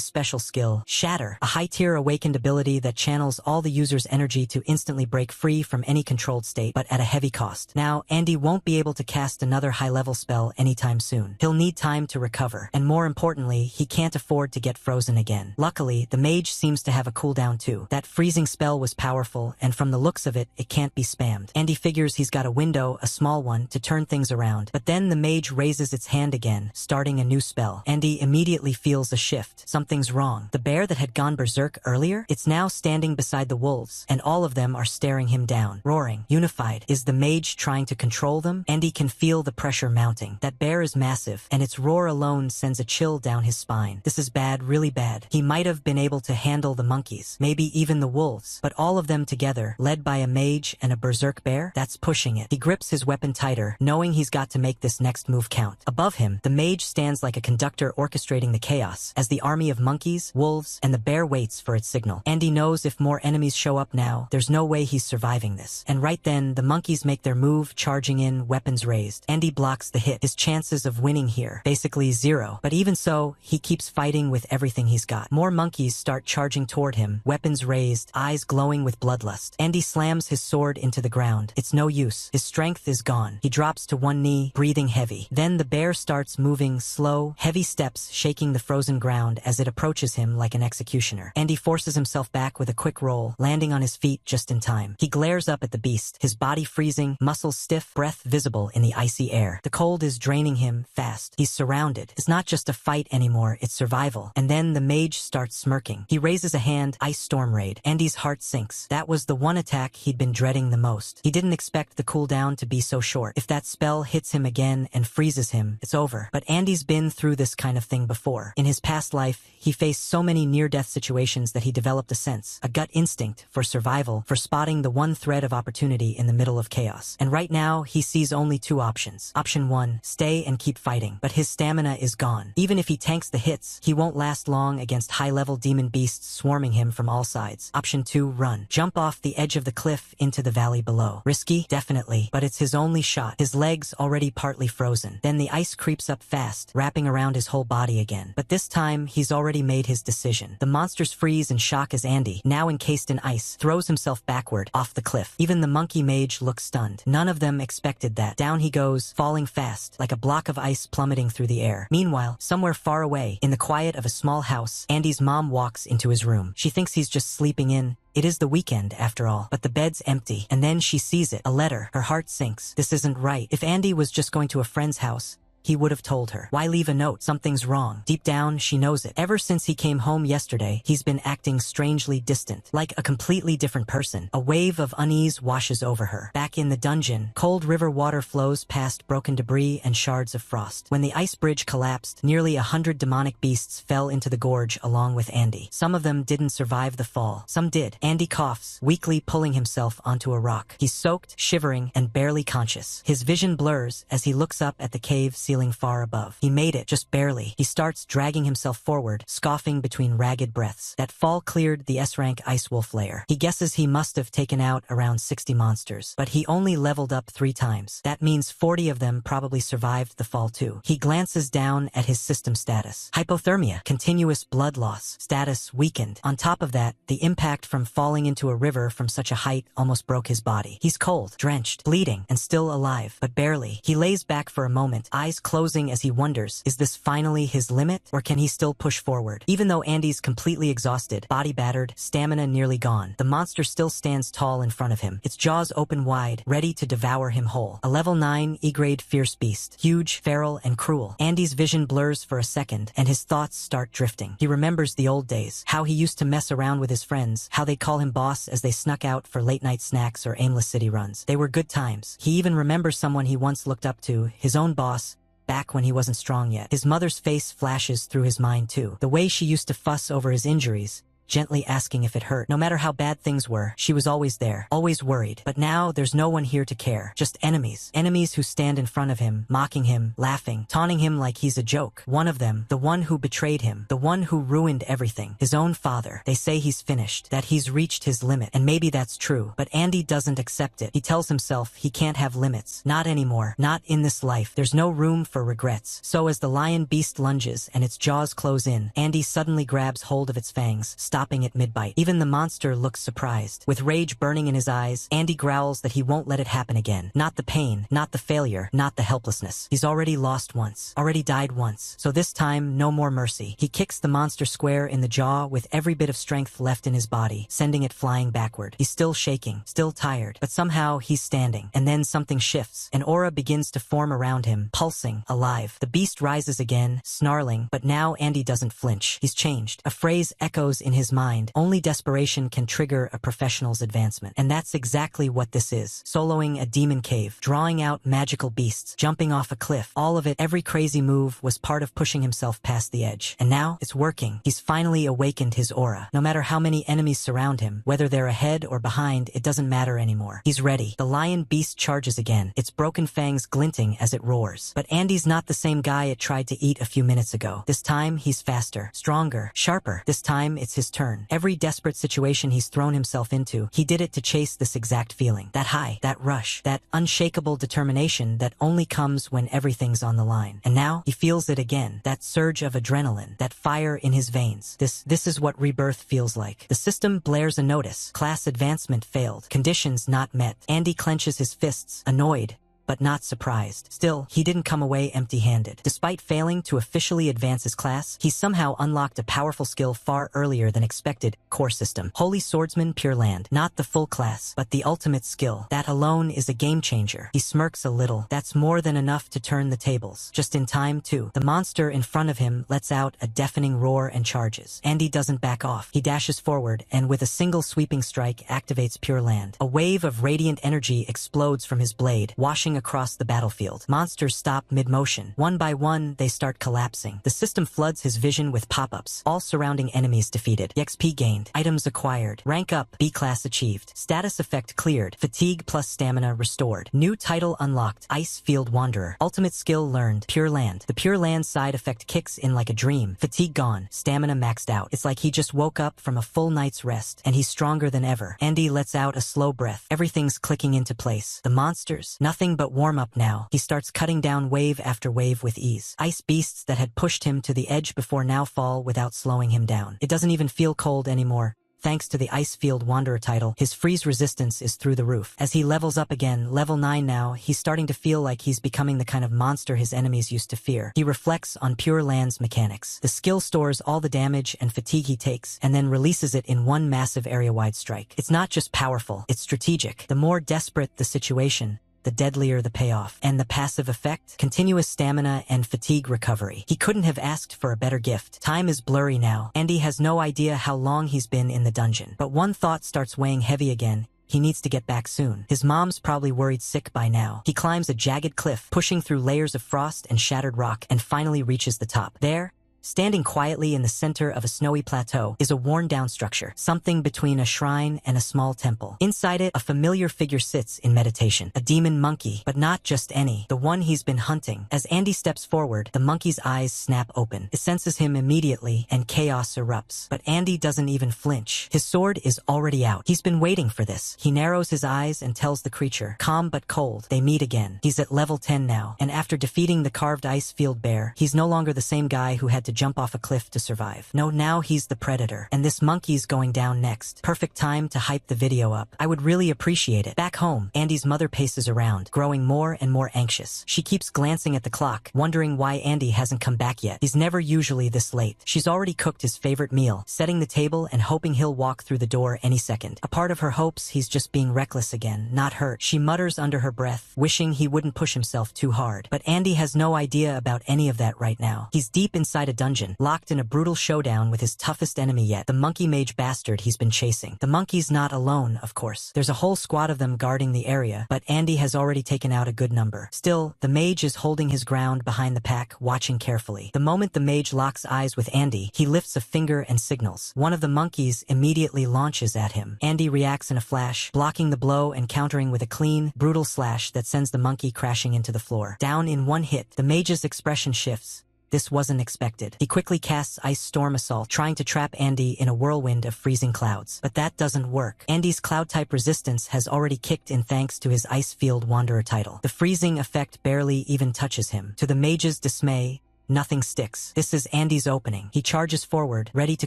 special skill, Shatter, a high-tier awakened ability that channels all the user's energy to instantly break free from any controlled state, but at a heavy cost. Now, Andy won't be able to cast another high-level spell anytime soon. He'll need time to recover, and more importantly, he can't afford to get frozen again. Luckily, the mage seems to have a cooldown too. That freezing spell was powerful, and from the looks of it, it can't be spammed. Andy figures he's got a window, a small one, to turn things around, but then the mage raises its hand again, starting a new spell. Andy immediately feels a shift. Something's wrong. The bear that had gone berserk earlier, it's now standing beside the wolves, and all of them are staring him down, roaring, unified. Is the mage trying to control them? Andy can feel the pressure mounting. That bear is massive, and its roar alone sends a chill down his spine. This is bad, really bad. He might have been able to handle the monkeys, maybe even the wolves, but all of them together, led by a mage and a berserk bear, that's pushing it. He grips his weapon tighter, knowing he's got to make this next move count. Above him, the mage stands like a conductor orchestrating the chaos, as the army of monkeys, wolves, and the bear waits for its signal. Andy knows if more enemies show up now, there's no way he's surviving this. And right then, the monkeys make their move, charging in, weapons raised. Andy blocks the hit. His chances of winning here, basically zero. But even so, he keeps fighting with everything he's got. More monkeys start charging toward him, weapons raised, eyes glowing with bloodlust. Andy slams his sword into the ground. It's no use. His strength is gone. He drops to one knee, breathing heavy. Then the bear starts moving slow, heavy steps shaking the frozen ground as it approaches him like an executioner. Andy forces himself back with a quick roll, landing on his feet just in time. He glares up at the beast, his body freezing, muscles stiff, breath visible in the icy air. The cold is draining him fast. He's surrounded. It's not just a fight anymore, it's survival. And then the mage starts smirking. He raises a hand, Ice Storm Raid. Andy's heart sinks. That was the one attack he'd been dreading the most. He didn't expect the cooldown to be so short. If that spell hits him again and freezes him, it's over. But Andy's been through this kind of thing before. In his past life, he faced so many near-death situations that he developed a sense, a gut instinct for survival, for spotting the one thread of opportunity in the middle of chaos. And right now, he sees only two options. Option 1, stay and keep fighting. But his stamina is gone. Even if he tanks the hits, he won't last long against high-level demon beasts swarming him from all sides. Option 2, run. Jump off the edge of the cliff into the valley below. Risky? Definitely. But it's his only shot. His legs already partly frozen. Then the ice creeps up fast, wrapping around his whole body again. But this time, he's already made his decision. The monsters freeze in shock as Andy, now encased in ice, throws himself backward, off the cliff. Even the monkey mage look stunned. None of them expected that. Down he goes, falling fast, like a block of ice plummeting through the air. Meanwhile, somewhere far away, in the quiet of a small house, Andy's mom walks into his room. She thinks he's just sleeping in. It is the weekend, after all, but the bed's empty. And then she sees it, a letter. Her heart sinks. This isn't right. If Andy was just going to a friend's house, he would have told her. Why leave a note? Something's wrong. Deep down, she knows it. Ever since he came home yesterday, he's been acting strangely distant, like a completely different person. A wave of unease washes over her. Back in the dungeon, cold river water flows past broken debris and shards of frost. When the ice bridge collapsed, nearly 100 demonic beasts fell into the gorge along with Andy. Some of them didn't survive the fall. Some did. Andy coughs, weakly pulling himself onto a rock. He's soaked, shivering, and barely conscious. His vision blurs as he looks up at the cave ceiling far above. He made it, just barely. He starts dragging himself forward, scoffing between ragged breaths. That fall cleared the S-rank ice wolf lair. He guesses he must have taken out around 60 monsters, but he only leveled up 3 times. That means 40 of them probably survived the fall too. He glances down at his system status. Hypothermia, continuous blood loss, status weakened. On top of that, the impact from falling into a river from such a height almost broke his body. He's cold, drenched, bleeding, and still alive, but barely. He lays back for a moment, eyes closing as he wonders, is this finally his limit, or can he still push forward? Even though Andy's completely exhausted, body battered, stamina nearly gone, the monster still stands tall in front of him, its jaws open wide, ready to devour him whole. A level 9 E-grade fierce beast, huge, feral, and cruel. Andy's vision blurs for a second, and his thoughts start drifting. He remembers the old days, how he used to mess around with his friends, how they'd call him boss as they snuck out for late-night snacks or aimless city runs. They were good times. He even remembers someone he once looked up to, his own boss, back when he wasn't strong yet. His mother's face flashes through his mind too. The way she used to fuss over his injuries, gently asking if it hurt. No matter how bad things were, she was always there, always worried. But now there's no one here to care, just enemies. Enemies who stand in front of him, mocking him, laughing, taunting him like he's a joke. One of them, the one who betrayed him, the one who ruined everything, his own father. They say he's finished, that he's reached his limit, and maybe that's true. But Andy doesn't accept it. He tells himself he can't have limits. Not anymore. Not in this life. There's no room for regrets. So as the lion beast lunges and its jaws close in, Andy suddenly grabs hold of its fangs, stopping it mid-bite. Even the monster looks surprised. With rage burning in his eyes, Andy growls that he won't let it happen again. Not the pain, not the failure, not the helplessness. He's already lost once, already died once. So this time, no more mercy. He kicks the monster square in the jaw with every bit of strength left in his body, sending it flying backward. He's still shaking, still tired, but somehow he's standing. And then something shifts. An aura begins to form around him, pulsing, alive. The beast rises again, snarling, but now Andy doesn't flinch. He's changed. A phrase echoes in his mind. Only desperation can trigger a professional's advancement. And that's exactly what this is. Soloing a demon cave, drawing out magical beasts, jumping off a cliff. All of it, every crazy move was part of pushing himself past the edge. And now, it's working. He's finally awakened his aura. No matter how many enemies surround him, whether they're ahead or behind, it doesn't matter anymore. He's ready. The lion beast charges again, its broken fangs glinting as it roars. But Andy's not the same guy it tried to eat a few minutes ago. This time, he's faster, stronger, sharper. This time, it's his turn. Every desperate situation he's thrown himself into, he did it to chase this exact feeling. That high, that rush, that unshakable determination that only comes when everything's on the line. And now, he feels it again. That surge of adrenaline, that fire in his veins. This is what rebirth feels like. The system blares a notice. Class advancement failed. Conditions not met. Andy clenches his fists, annoyed, but not surprised. Still, he didn't come away empty-handed. Despite failing to officially advance his class, he somehow unlocked a powerful skill far earlier than expected. Core system. Holy Swordsman Pure Land. Not the full class, but the ultimate skill. That alone is a game changer. He smirks a little. That's more than enough to turn the tables. Just in time, too. The monster in front of him lets out a deafening roar and charges. Andy doesn't back off. He dashes forward and with a single sweeping strike activates Pure Land. A wave of radiant energy explodes from his blade, washing across the battlefield. Monsters stop mid-motion. One by one, they start collapsing. The system floods his vision with pop-ups. All surrounding enemies defeated. XP gained. Items acquired. Rank up. B-class achieved. Status effect cleared. Fatigue plus stamina restored. New title unlocked. Ice Field Wanderer. Ultimate skill learned. Pure Land. The Pure Land side effect kicks in like a dream. Fatigue gone. Stamina maxed out. It's like he just woke up from a full night's rest, and he's stronger than ever. Andy lets out a slow breath. Everything's clicking into place. The monsters, nothing but warm-up now. He starts cutting down wave after wave with ease. Ice beasts that had pushed him to the edge before now fall without slowing him down. It doesn't even feel cold anymore. thanks to the Ice Field Wanderer title, his freeze resistance is through the roof. As he levels up again, level 9 now, he's starting to feel like he's becoming the kind of monster his enemies used to fear. He reflects on Pure Land's mechanics. The skill stores all the damage and fatigue he takes, and then releases it in one massive area-wide strike. It's not just powerful, it's strategic. The more desperate the situation, the deadlier the payoff. And the passive effect? Continuous stamina and fatigue recovery. He couldn't have asked for a better gift. Time is blurry now. Andy has no idea how long he's been in the dungeon. But one thought starts weighing heavy again. He needs to get back soon. His mom's probably worried sick by now. He climbs a jagged cliff, pushing through layers of frost and shattered rock, and finally reaches the top. There, standing quietly in the center of a snowy plateau, is a worn-down structure, something between a shrine and a small temple. Inside it, a familiar figure sits in meditation. A demon monkey, but not just any, the one he's been hunting. As Andy steps forward, the monkey's eyes snap open. It senses him immediately, and chaos erupts. But Andy doesn't even flinch. His sword is already out. He's been waiting for this. He narrows his eyes and tells the creature, calm but cold. They meet again. He's at level 10 now, and after defeating the carved ice field bear, he's no longer the same guy who had to jump off a cliff to survive. No, now he's the predator, and this monkey's going down next. Perfect time to hype the video up. I would really appreciate it. Back home, Andy's mother paces around, growing more and more anxious. She keeps glancing at the clock, wondering why Andy hasn't come back yet. He's never usually this late. She's already cooked his favorite meal, setting the table and hoping he'll walk through the door any second. A part of her hopes he's just being reckless again, not hurt. She mutters under her breath, wishing he wouldn't push himself too hard. But Andy has no idea about any of that right now. He's deep inside a dungeon, locked in a brutal showdown with his toughest enemy yet, the monkey mage bastard he's been chasing. The monkey's not alone, of course. There's a whole squad of them guarding the area, but Andy has already taken out a good number. Still, the mage is holding his ground behind the pack, watching carefully. The moment the mage locks eyes with Andy, he lifts a finger and signals. One of the monkeys immediately launches at him. Andy reacts in a flash, blocking the blow and countering with a clean, brutal slash that sends the monkey crashing into the floor. Down in one hit, the mage's expression shifts. This wasn't expected. He quickly casts Ice Storm Assault, trying to trap Andy in a whirlwind of freezing clouds. But that doesn't work. Andy's cloud-type resistance has already kicked in thanks to his Ice Field Wanderer title. The freezing effect barely even touches him. To the mage's dismay, nothing sticks. This is Andy's opening. He charges forward, ready to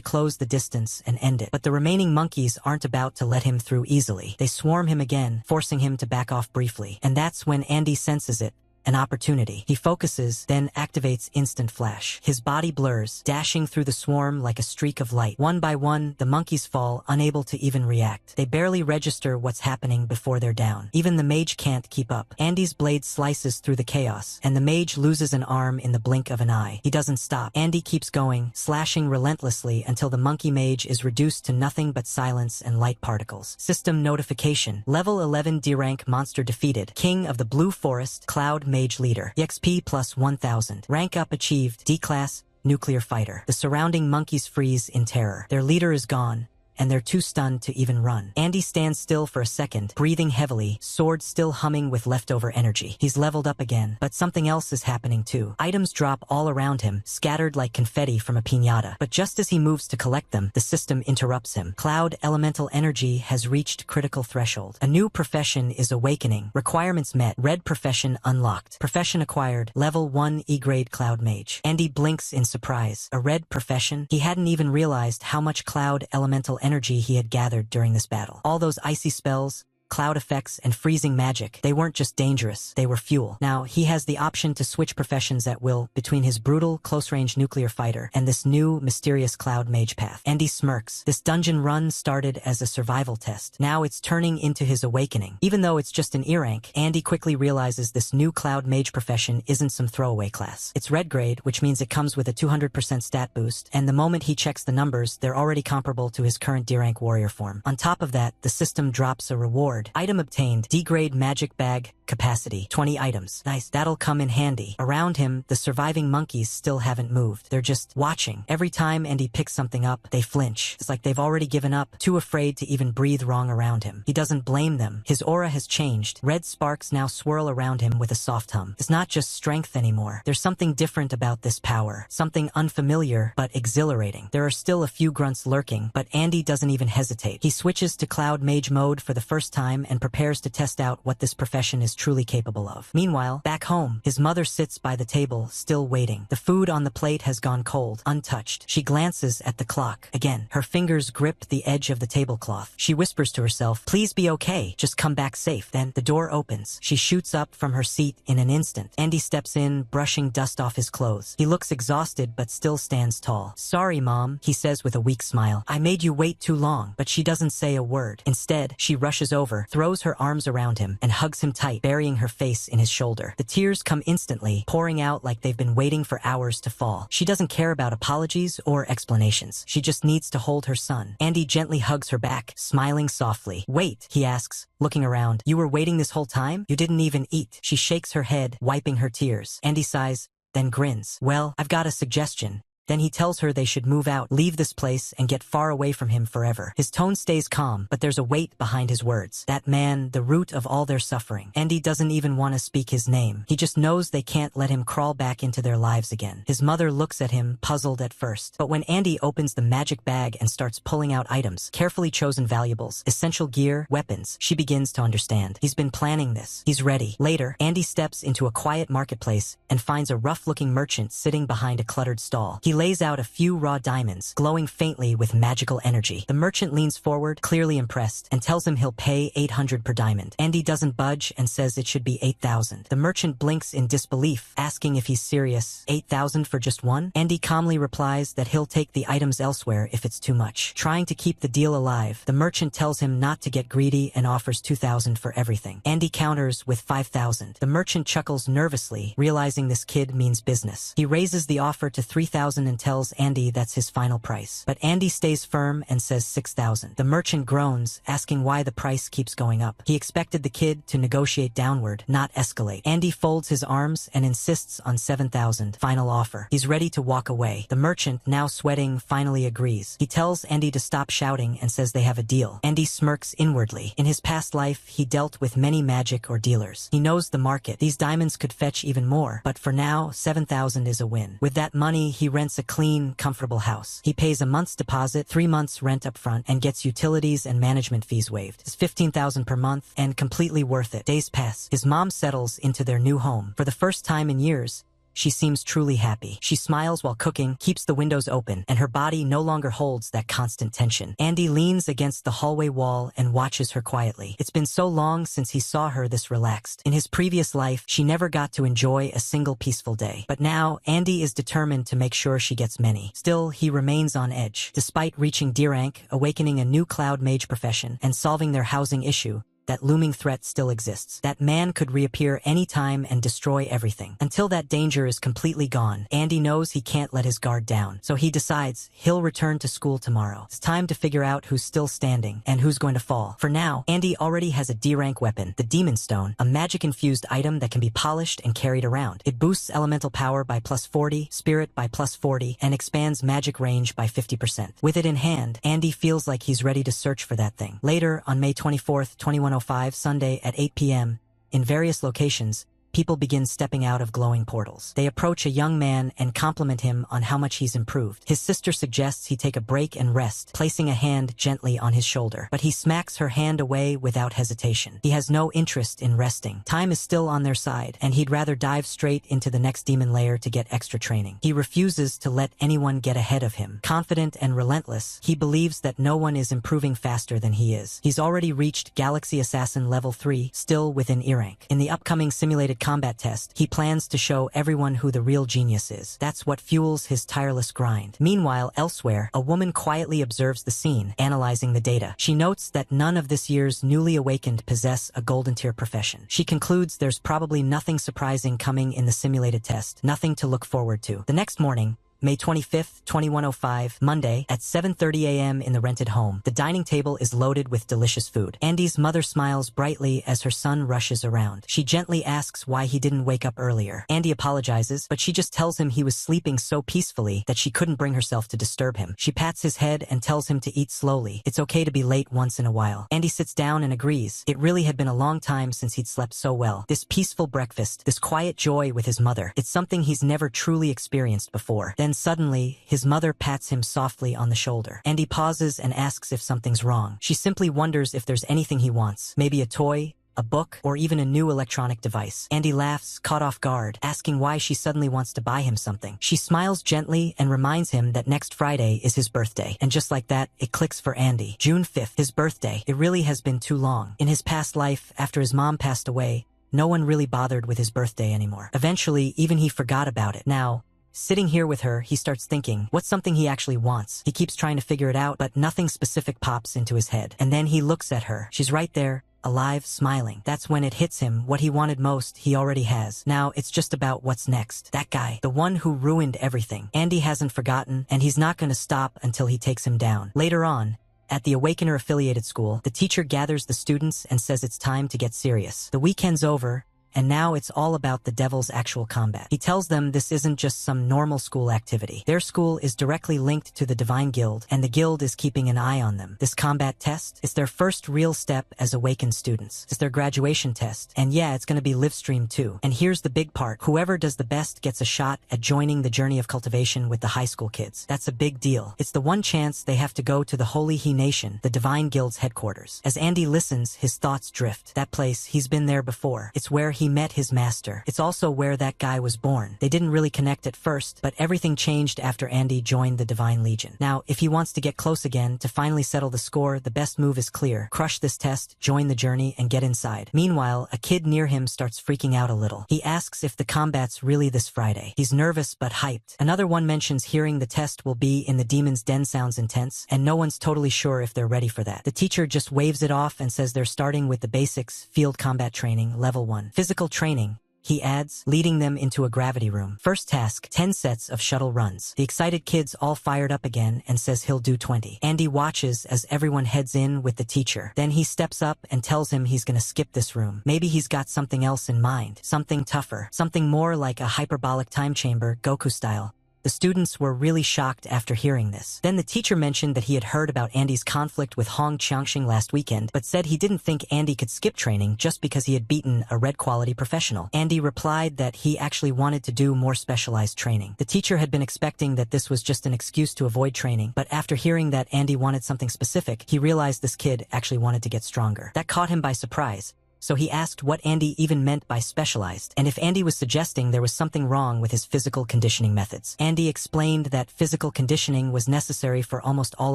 close the distance and end it. But the remaining monkeys aren't about to let him through easily. They swarm him again, forcing him to back off briefly. And that's when Andy senses it. An opportunity. He focuses, then activates Instant Flash. His body blurs, dashing through the swarm like a streak of light. One by one, the monkeys fall, unable to even react. They barely register what's happening before they're down. Even the mage can't keep up. Andy's blade slices through the chaos, and the mage loses an arm in the blink of an eye. He doesn't stop. Andy keeps going, slashing relentlessly until the monkey mage is reduced to nothing but silence and light particles. System notification. Level 11 D-rank monster defeated. King of the Blue Forest, Cloud Mage Leader. EXP plus 1000. Rank up achieved. D-Class, Nuclear Fighter. The surrounding monkeys freeze in terror. Their leader is gone, and they're too stunned to even run. Andy stands still for a second, breathing heavily, sword still humming with leftover energy. He's leveled up again, but something else is happening too. Items drop all around him, scattered like confetti from a piñata. But just as he moves to collect them, the system interrupts him. Cloud elemental energy has reached critical threshold. A new profession is awakening. Requirements met. Red profession unlocked. Profession acquired. Level 1 E-grade Cloud Mage. Andy blinks in surprise. A red profession? He hadn't even realized how much cloud elemental energy he had gathered during this battle. All those icy spells, cloud effects, and freezing magic, they weren't just dangerous, they were fuel. Now, he has the option to switch professions at will between his brutal, close-range nuclear fighter and this new, mysterious cloud mage path. Andy smirks. This dungeon run started as a survival test. Now it's turning into his awakening. Even though it's just an E-rank, Andy quickly realizes this new cloud mage profession isn't some throwaway class. It's red grade, which means it comes with a 200% stat boost, and the moment he checks the numbers, they're already comparable to his current D-rank warrior form. On top of that, the system drops a reward. Item obtained. D-grade magic bag. Capacity. 20 items. Nice. That'll come in handy. Around him, the surviving monkeys still haven't moved. They're just watching. Every time Andy picks something up, they flinch. It's like they've already given up, too afraid to even breathe wrong around him. He doesn't blame them. His aura has changed. Red sparks now swirl around him with a soft hum. It's not just strength anymore. There's something different about this power. Something unfamiliar, but exhilarating. There are still a few grunts lurking, but Andy doesn't even hesitate. He switches to Cloud Mage mode for the first time time and prepares to test out what this profession is truly capable of. Meanwhile, back home, his mother sits by the table, still waiting. The food on the plate has gone cold, untouched. She glances at the clock. Again, her fingers grip the edge of the tablecloth. She whispers to herself, "Please be okay. Just come back safe." Then the door opens. She shoots up from her seat in an instant. Andy steps in, brushing dust off his clothes. He looks exhausted but still stands tall. "Sorry, Mom," he says with a weak smile. "I made you wait too long." But she doesn't say a word. Instead, she rushes over, throws her arms around him, and hugs him tight, burying her face in his shoulder. The tears come instantly, pouring out like they've been waiting for hours to fall. She doesn't care about apologies or explanations. She just needs to hold her son. Andy gently hugs her back, smiling softly. "Wait," he asks, looking around. "You were waiting this whole time? You didn't even eat." She shakes her head, wiping her tears. Andy sighs, then grins. "Well, I've got a suggestion." Then he tells her they should move out, leave this place, and get far away from him forever. His tone stays calm, but there's a weight behind his words. That man, the root of all their suffering. Andy doesn't even want to speak his name. He just knows they can't let him crawl back into their lives again. His mother looks at him, puzzled at first. But when Andy opens the magic bag and starts pulling out items, carefully chosen valuables, essential gear, weapons, she begins to understand. He's been planning this. He's ready. Later, Andy steps into a quiet marketplace and finds a rough-looking merchant sitting behind a cluttered stall. He lays out a few raw diamonds, glowing faintly with magical energy. The merchant leans forward, clearly impressed, and tells him he'll pay 800 per diamond. Andy doesn't budge and says it should be 8,000. The merchant blinks in disbelief, asking if he's serious. 8,000 for just one? Andy calmly replies that he'll take the items elsewhere if it's too much. Trying to keep the deal alive, the merchant tells him not to get greedy and offers 2,000 for everything. Andy counters with 5,000. The merchant chuckles nervously, realizing this kid means business. He raises the offer to 3,000 and tells Andy that's his final price. But Andy stays firm and says 6,000. The merchant groans, asking why the price keeps going up. He expected the kid to negotiate downward, not escalate. Andy folds his arms and insists on 7,000, final offer. He's ready to walk away. The merchant, now sweating, finally agrees. He tells Andy to stop shouting and says they have a deal. Andy smirks inwardly. In his past life, he dealt with many magic or dealers. He knows the market. These diamonds could fetch even more, but for now, 7,000 is a win. With that money, he rents a clean, comfortable house. He pays a month's deposit, 3 months rent up front, and gets utilities and management fees waived. It's 15,000 per month, and completely worth it. Days pass. His mom settles into their new home. For the first time in years, she seems truly happy. She smiles while cooking, keeps the windows open, and her body no longer holds that constant tension. Andy leans against the hallway wall and watches her quietly. It's been so long since he saw her this relaxed. In his previous life, she never got to enjoy a single peaceful day. But now, Andy is determined to make sure she gets many. Still, he remains on edge. Despite reaching D rank, awakening a new cloud mage profession, and solving their housing issue, that looming threat still exists. That man could reappear anytime and destroy everything. Until that danger is completely gone, Andy knows he can't let his guard down. So he decides he'll return to school tomorrow. It's time to figure out who's still standing and who's going to fall. For now, Andy already has a D-rank weapon, the Demon Stone, a magic-infused item that can be polished and carried around. It boosts elemental power by +40, spirit by +40, and expands magic range by 50%. With it in hand, Andy feels like he's ready to search for that thing. Later, on May 24th, 2105, Sunday at 8 p.m., in various locations, people begin stepping out of glowing portals. They approach a young man and compliment him on how much he's improved. His sister suggests he take a break and rest, placing a hand gently on his shoulder. But he smacks her hand away without hesitation. He has no interest in resting. Time is still on their side, and he'd rather dive straight into the next demon lair to get extra training. He refuses to let anyone get ahead of him. Confident and relentless, he believes that no one is improving faster than he is. He's already reached Galaxy Assassin level 3, still within E rank. In the upcoming simulated combat test, he plans to show everyone who the real genius is. That's what fuels his tireless grind. Meanwhile, elsewhere, a woman quietly observes the scene, analyzing the data. She notes that none of this year's newly awakened possess a golden tier profession. She concludes there's probably nothing surprising coming in the simulated test, nothing to look forward to. The next morning, May 25th, 2105, Monday, at 7:30 a.m. in the rented home. The dining table is loaded with delicious food. Andy's mother smiles brightly as her son rushes around. She gently asks why he didn't wake up earlier. Andy apologizes, but she just tells him he was sleeping so peacefully that she couldn't bring herself to disturb him. She pats his head and tells him to eat slowly. It's okay to be late once in a while. Andy sits down and agrees. It really had been a long time since he'd slept so well. This peaceful breakfast, this quiet joy with his mother, it's something he's never truly experienced before. Then Then suddenly, his mother pats him softly on the shoulder. Andy pauses and asks if something's wrong. She simply wonders if there's anything he wants. Maybe a toy, a book, or even a new electronic device. Andy laughs, caught off guard, asking why she suddenly wants to buy him something. She smiles gently and reminds him that next Friday is his birthday. And just like that, it clicks for Andy. June 5th, his birthday. It really has been too long. In his past life, after his mom passed away, no one really bothered with his birthday anymore. Eventually, even he forgot about it. Now, sitting here with her, he starts thinking, what's something he actually wants? He keeps trying to figure it out, but nothing specific pops into his head. And then he looks at her. She's right there, alive, smiling. That's when it hits him. What he wanted most, he already has. Now, it's just about what's next. That guy, the one who ruined everything. Andy hasn't forgotten, and he's not going to stop until he takes him down. Later on, at the Awakener affiliated school, the teacher gathers the students and says it's time to get serious. The weekend's over, and now it's all about the devil's actual combat. He tells them this isn't just some normal school activity. Their school is directly linked to the Divine Guild, and the guild is keeping an eye on them. This combat test is their first real step as awakened students. It's their graduation test, and yeah, it's going to be live-streamed too. And here's the big part. Whoever does the best gets a shot at joining the journey of cultivation with the high school kids. That's a big deal. It's the one chance they have to go to the Holy He Nation, the Divine Guild's headquarters. As Andy listens, his thoughts drift. That place, he's been there before. It's where he met his master. It's also where that guy was born. They didn't really connect at first, but everything changed after Andy joined the Divine Legion. Now, if he wants to get close again, to finally settle the score, the best move is clear. Crush this test, join the journey, and get inside. Meanwhile, a kid near him starts freaking out a little. He asks if the combat's really this Friday. He's nervous but hyped. Another one mentions hearing the test will be in the Demon's Den sounds intense, and no one's totally sure if they're ready for that. The teacher just waves it off and says they're starting with the basics, field combat training, level 1. Physical training, he adds, leading them into a gravity room. First task, 10 sets of shuttle runs. The excited kid's all fired up again and says he'll do 20. Andy watches as everyone heads in with the teacher. Then he steps up and tells him he's gonna skip this room. Maybe he's got something else in mind. Something tougher. Something more like a hyperbolic time chamber, Goku style. The students were really shocked after hearing this. Then the teacher mentioned that he had heard about Andy's conflict with Hong Qiangxing last weekend, but said he didn't think Andy could skip training just because he had beaten a red quality professional. Andy replied that he actually wanted to do more specialized training. The teacher had been expecting that this was just an excuse to avoid training, but after hearing that Andy wanted something specific, he realized this kid actually wanted to get stronger. That caught him by surprise. So he asked what Andy even meant by specialized, and if Andy was suggesting there was something wrong with his physical conditioning methods. Andy explained that physical conditioning was necessary for almost all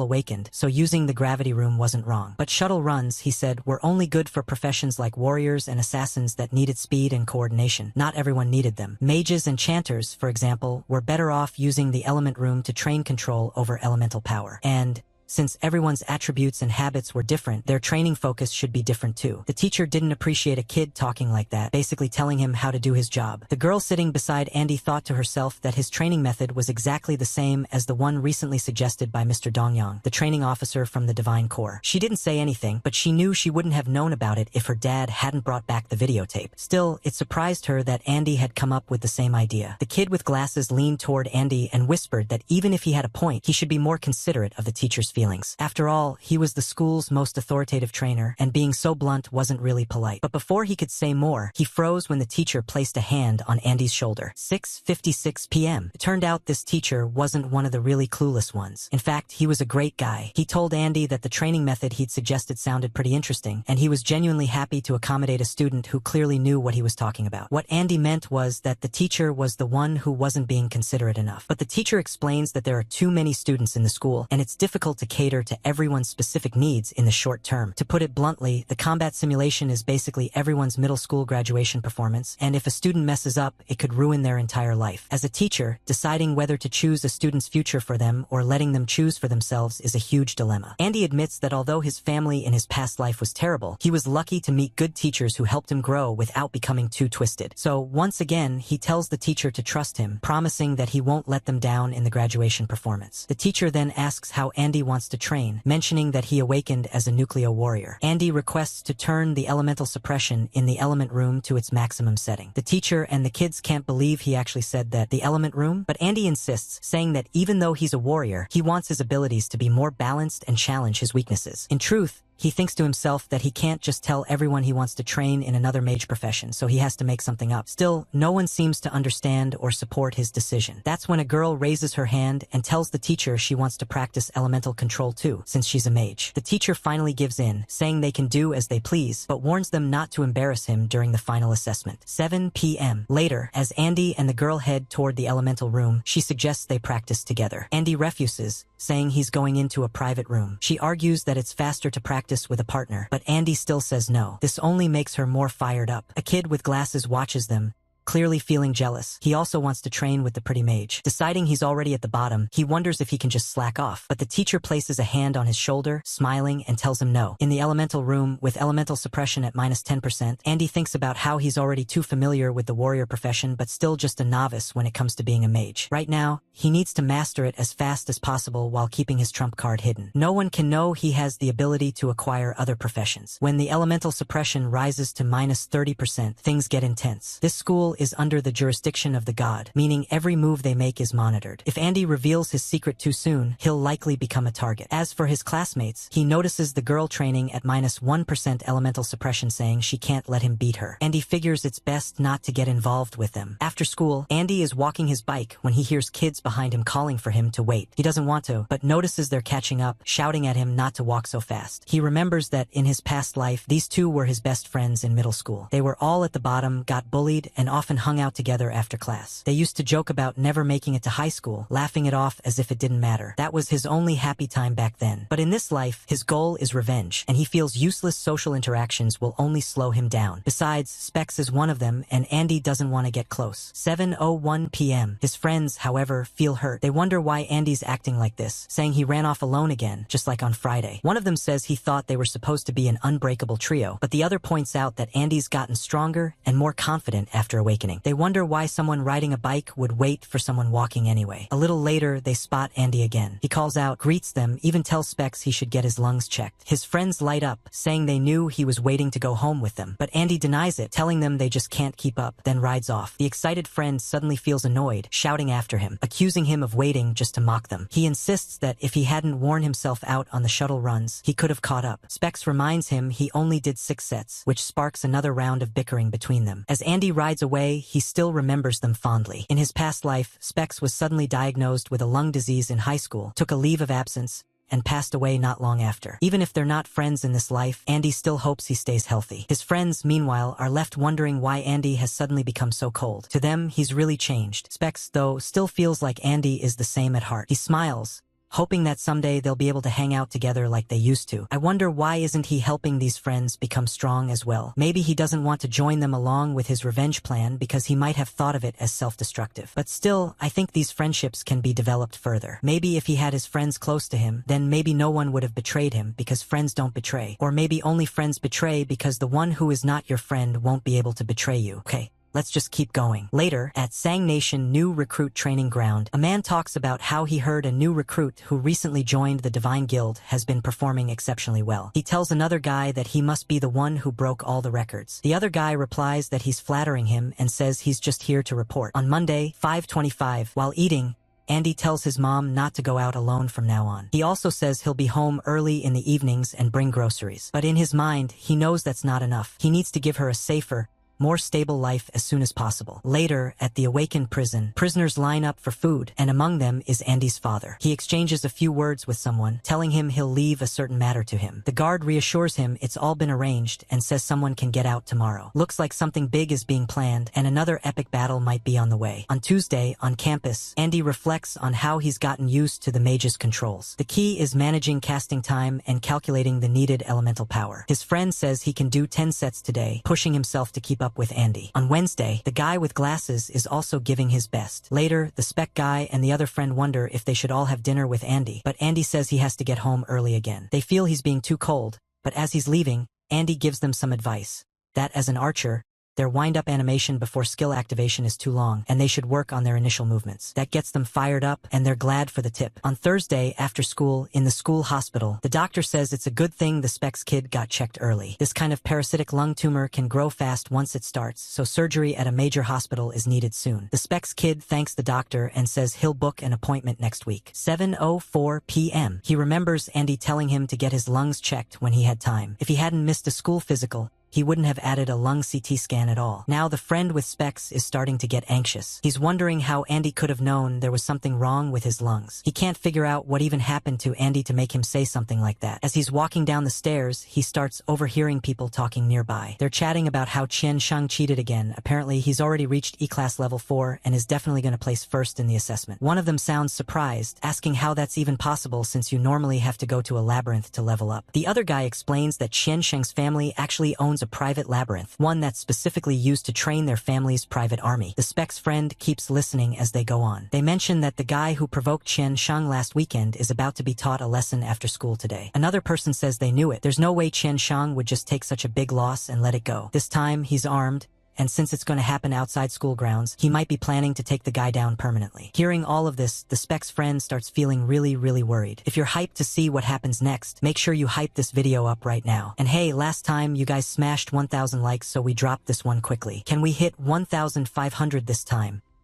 awakened, so using the gravity room wasn't wrong. But shuttle runs, he said, were only good for professions like warriors and assassins that needed speed and coordination. Not everyone needed them. Mages and chanters, for example, were better off using the element room to train control over elemental power. And since everyone's attributes and habits were different, their training focus should be different too. The teacher didn't appreciate a kid talking like that, basically telling him how to do his job. The girl sitting beside Andy thought to herself that his training method was exactly the same as the one recently suggested by Mr. Dongyang, the training officer from the Divine Corps. She didn't say anything, but she knew she wouldn't have known about it if her dad hadn't brought back the videotape. Still, it surprised her that Andy had come up with the same idea. The kid with glasses leaned toward Andy and whispered that even if he had a point, he should be more considerate of the teacher's feelings. After all, he was the school's most authoritative trainer, and being so blunt wasn't really polite. But before he could say more, he froze when the teacher placed a hand on Andy's shoulder. 6:56 p.m. It turned out this teacher wasn't one of the really clueless ones. In fact, he was a great guy. He told Andy that the training method he'd suggested sounded pretty interesting, and he was genuinely happy to accommodate a student who clearly knew what he was talking about. What Andy meant was that the teacher was the one who wasn't being considerate enough. But the teacher explains that there are too many students in the school, and it's difficult to cater to everyone's specific needs in the short term. To put it bluntly, the combat simulation is basically everyone's middle school graduation performance, and if a student messes up, it could ruin their entire life. As a teacher, deciding whether to choose a student's future for them or letting them choose for themselves is a huge dilemma. Andy admits that although his family in his past life was terrible, he was lucky to meet good teachers who helped him grow without becoming too twisted. So once again, he tells the teacher to trust him, promising that he won't let them down in the graduation performance. The teacher then asks how Andy wants to train, mentioning that he awakened as a nuclear warrior. Andy requests to turn the elemental suppression in the element room to its maximum setting. The teacher and the kids can't believe he actually said that, the element room, but Andy insists, saying that even though he's a warrior, he wants his abilities to be more balanced and challenge his weaknesses. In truth, He thinks to himself that he can't just tell everyone he wants to train in another mage profession, so he has to make something up. Still, no one seems to understand or support his decision. That's when a girl raises her hand and tells the teacher she wants to practice elemental control too, since she's a mage. The teacher finally gives in, saying they can do as they please, but warns them not to embarrass him during the final assessment. 7 p.m. Later, as Andy and the girl head toward the elemental room, she suggests they practice together. Andy refuses, saying he's going into a private room. She argues that it's faster to practice with a partner, but Andy still says no. This only makes her more fired up. A kid with glasses watches them, clearly feeling jealous. He also wants to train with the pretty mage. Deciding he's already at the bottom, he wonders if he can just slack off, but the teacher places a hand on his shoulder, smiling, and tells him no. In the elemental room, with elemental suppression at -10%, Andy thinks about how he's already too familiar with the warrior profession but still just a novice when it comes to being a mage. Right now, he needs to master it as fast as possible while keeping his trump card hidden. No one can know he has the ability to acquire other professions. When the elemental suppression rises to -30%, things get intense. This school is under the jurisdiction of the god, meaning every move they make is monitored. If Andy reveals his secret too soon, he'll likely become a target. As for his classmates, he notices the girl training at -1% elemental suppression, saying she can't let him beat her. Andy figures it's best not to get involved with them. After school, Andy is walking his bike when he hears kids behind him calling for him to wait. He doesn't want to, but notices they're catching up, shouting at him not to walk so fast. He remembers that in his past life, these two were his best friends in middle school. They were all at the bottom, got bullied, and often hung out together after class. They used to joke about never making it to high school, laughing it off as if it didn't matter. That was his only happy time back then. But in this life, his goal is revenge, and he feels useless social interactions will only slow him down. Besides, Specs is one of them, and Andy doesn't want to get close. 7:01 p.m. His friends, however, feel hurt. They wonder why Andy's acting like this, saying he ran off alone again, just like on Friday. One of them says he thought they were supposed to be an unbreakable trio, but the other points out that Andy's gotten stronger and more confident after awakening. They wonder why someone riding a bike would wait for someone walking anyway. A little later, they spot Andy again. He calls out, greets them, even tells Specs he should get his lungs checked. His friends light up, saying they knew he was waiting to go home with them, but Andy denies it, telling them they just can't keep up, then rides off. The excited friend suddenly feels annoyed, shouting after him, accusing him of waiting just to mock them. He insists that if he hadn't worn himself out on the shuttle runs, he could have caught up. Specs reminds him he only did 6 sets, which sparks another round of bickering between them. As Andy rides away, he still remembers them fondly. In his past life, Specs was suddenly diagnosed with a lung disease in high school, took a leave of absence, and passed away not long after. Even if they're not friends in this life, Andy still hopes he stays healthy. His friends, meanwhile, are left wondering why Andy has suddenly become so cold. To them, he's really changed. Specs, though, still feels like Andy is the same at heart. He smiles, hoping that someday they'll be able to hang out together like they used to. I wonder why isn't he helping these friends become strong as well? Maybe he doesn't want to join them along with his revenge plan because he might have thought of it as self-destructive. But still, I think these friendships can be developed further. Maybe if he had his friends close to him, then maybe no one would have betrayed him because friends don't betray. Or maybe only friends betray because the one who is not your friend won't be able to betray you. Okay. Let's just keep going. Later, at Sang Nation New Recruit Training Ground, a man talks about how he heard a new recruit who recently joined the Divine Guild has been performing exceptionally well. He tells another guy that he must be the one who broke all the records. The other guy replies that he's flattering him and says he's just here to report. On Monday, 5:25, while eating, Andy tells his mom not to go out alone from now on. He also says he'll be home early in the evenings and bring groceries. But in his mind, he knows that's not enough. He needs to give her a safer, more stable life as soon as possible. Later, at the awakened prison, prisoners line up for food, and among them is Andy's father. He exchanges a few words with someone, telling him he'll leave a certain matter to him. The guard reassures him it's all been arranged and says someone can get out tomorrow. Looks like something big is being planned, and another epic battle might be on the way. On Tuesday, on campus, Andy reflects on how he's gotten used to the mage's controls. The key is managing casting time and calculating the needed elemental power. His friend says he can do 10 sets today, pushing himself to keep up with Andy. On Wednesday, the guy with glasses is also giving his best. Later, the spec guy and the other friend wonder if they should all have dinner with Andy, but Andy says he has to get home early again. They feel he's being too cold, but as he's leaving, Andy gives them some advice. That as an archer, Their wind-up animation before skill activation is too long, and they should work on their initial movements. That gets them fired up, and they're glad for the tip. On Thursday, after school, in the school hospital, the doctor says it's a good thing the Specs kid got checked early. This kind of parasitic lung tumor can grow fast once it starts, so surgery at a major hospital is needed soon. The Specs kid thanks the doctor and says he'll book an appointment next week. 7:04 p.m. He remembers Andy telling him to get his lungs checked when he had time. If he hadn't missed a school physical, he wouldn't have added a lung CT scan at all. Now the friend with Specs is starting to get anxious. He's wondering how Andy could have known there was something wrong with his lungs. He can't figure out what even happened to Andy to make him say something like that. As he's walking down the stairs, he starts overhearing people talking nearby. They're chatting about how Qian Shang cheated again. Apparently he's already reached E-Class level 4 and is definitely going to place first in the assessment. One of them sounds surprised, asking how that's even possible since you normally have to go to a labyrinth to level up. The other guy explains that Qian Shang's family actually owns a private labyrinth, one that's specifically used to train their family's private army. The Specs friend keeps listening as they go on. They mention that the guy who provoked Qian Shang last weekend is about to be taught a lesson after school today. Another person says they knew it. There's no way Qian Shang would just take such a big loss and let it go. This time, he's armed, and since it's going to happen outside school grounds, he might be planning to take the guy down permanently. Hearing all of this, the Specs friend starts feeling really worried. If you're hyped to see what happens next, make sure you hype this video up right now. And hey, last time you guys smashed 1,000 likes, so we dropped this one quickly. Can we hit 1,500 this time?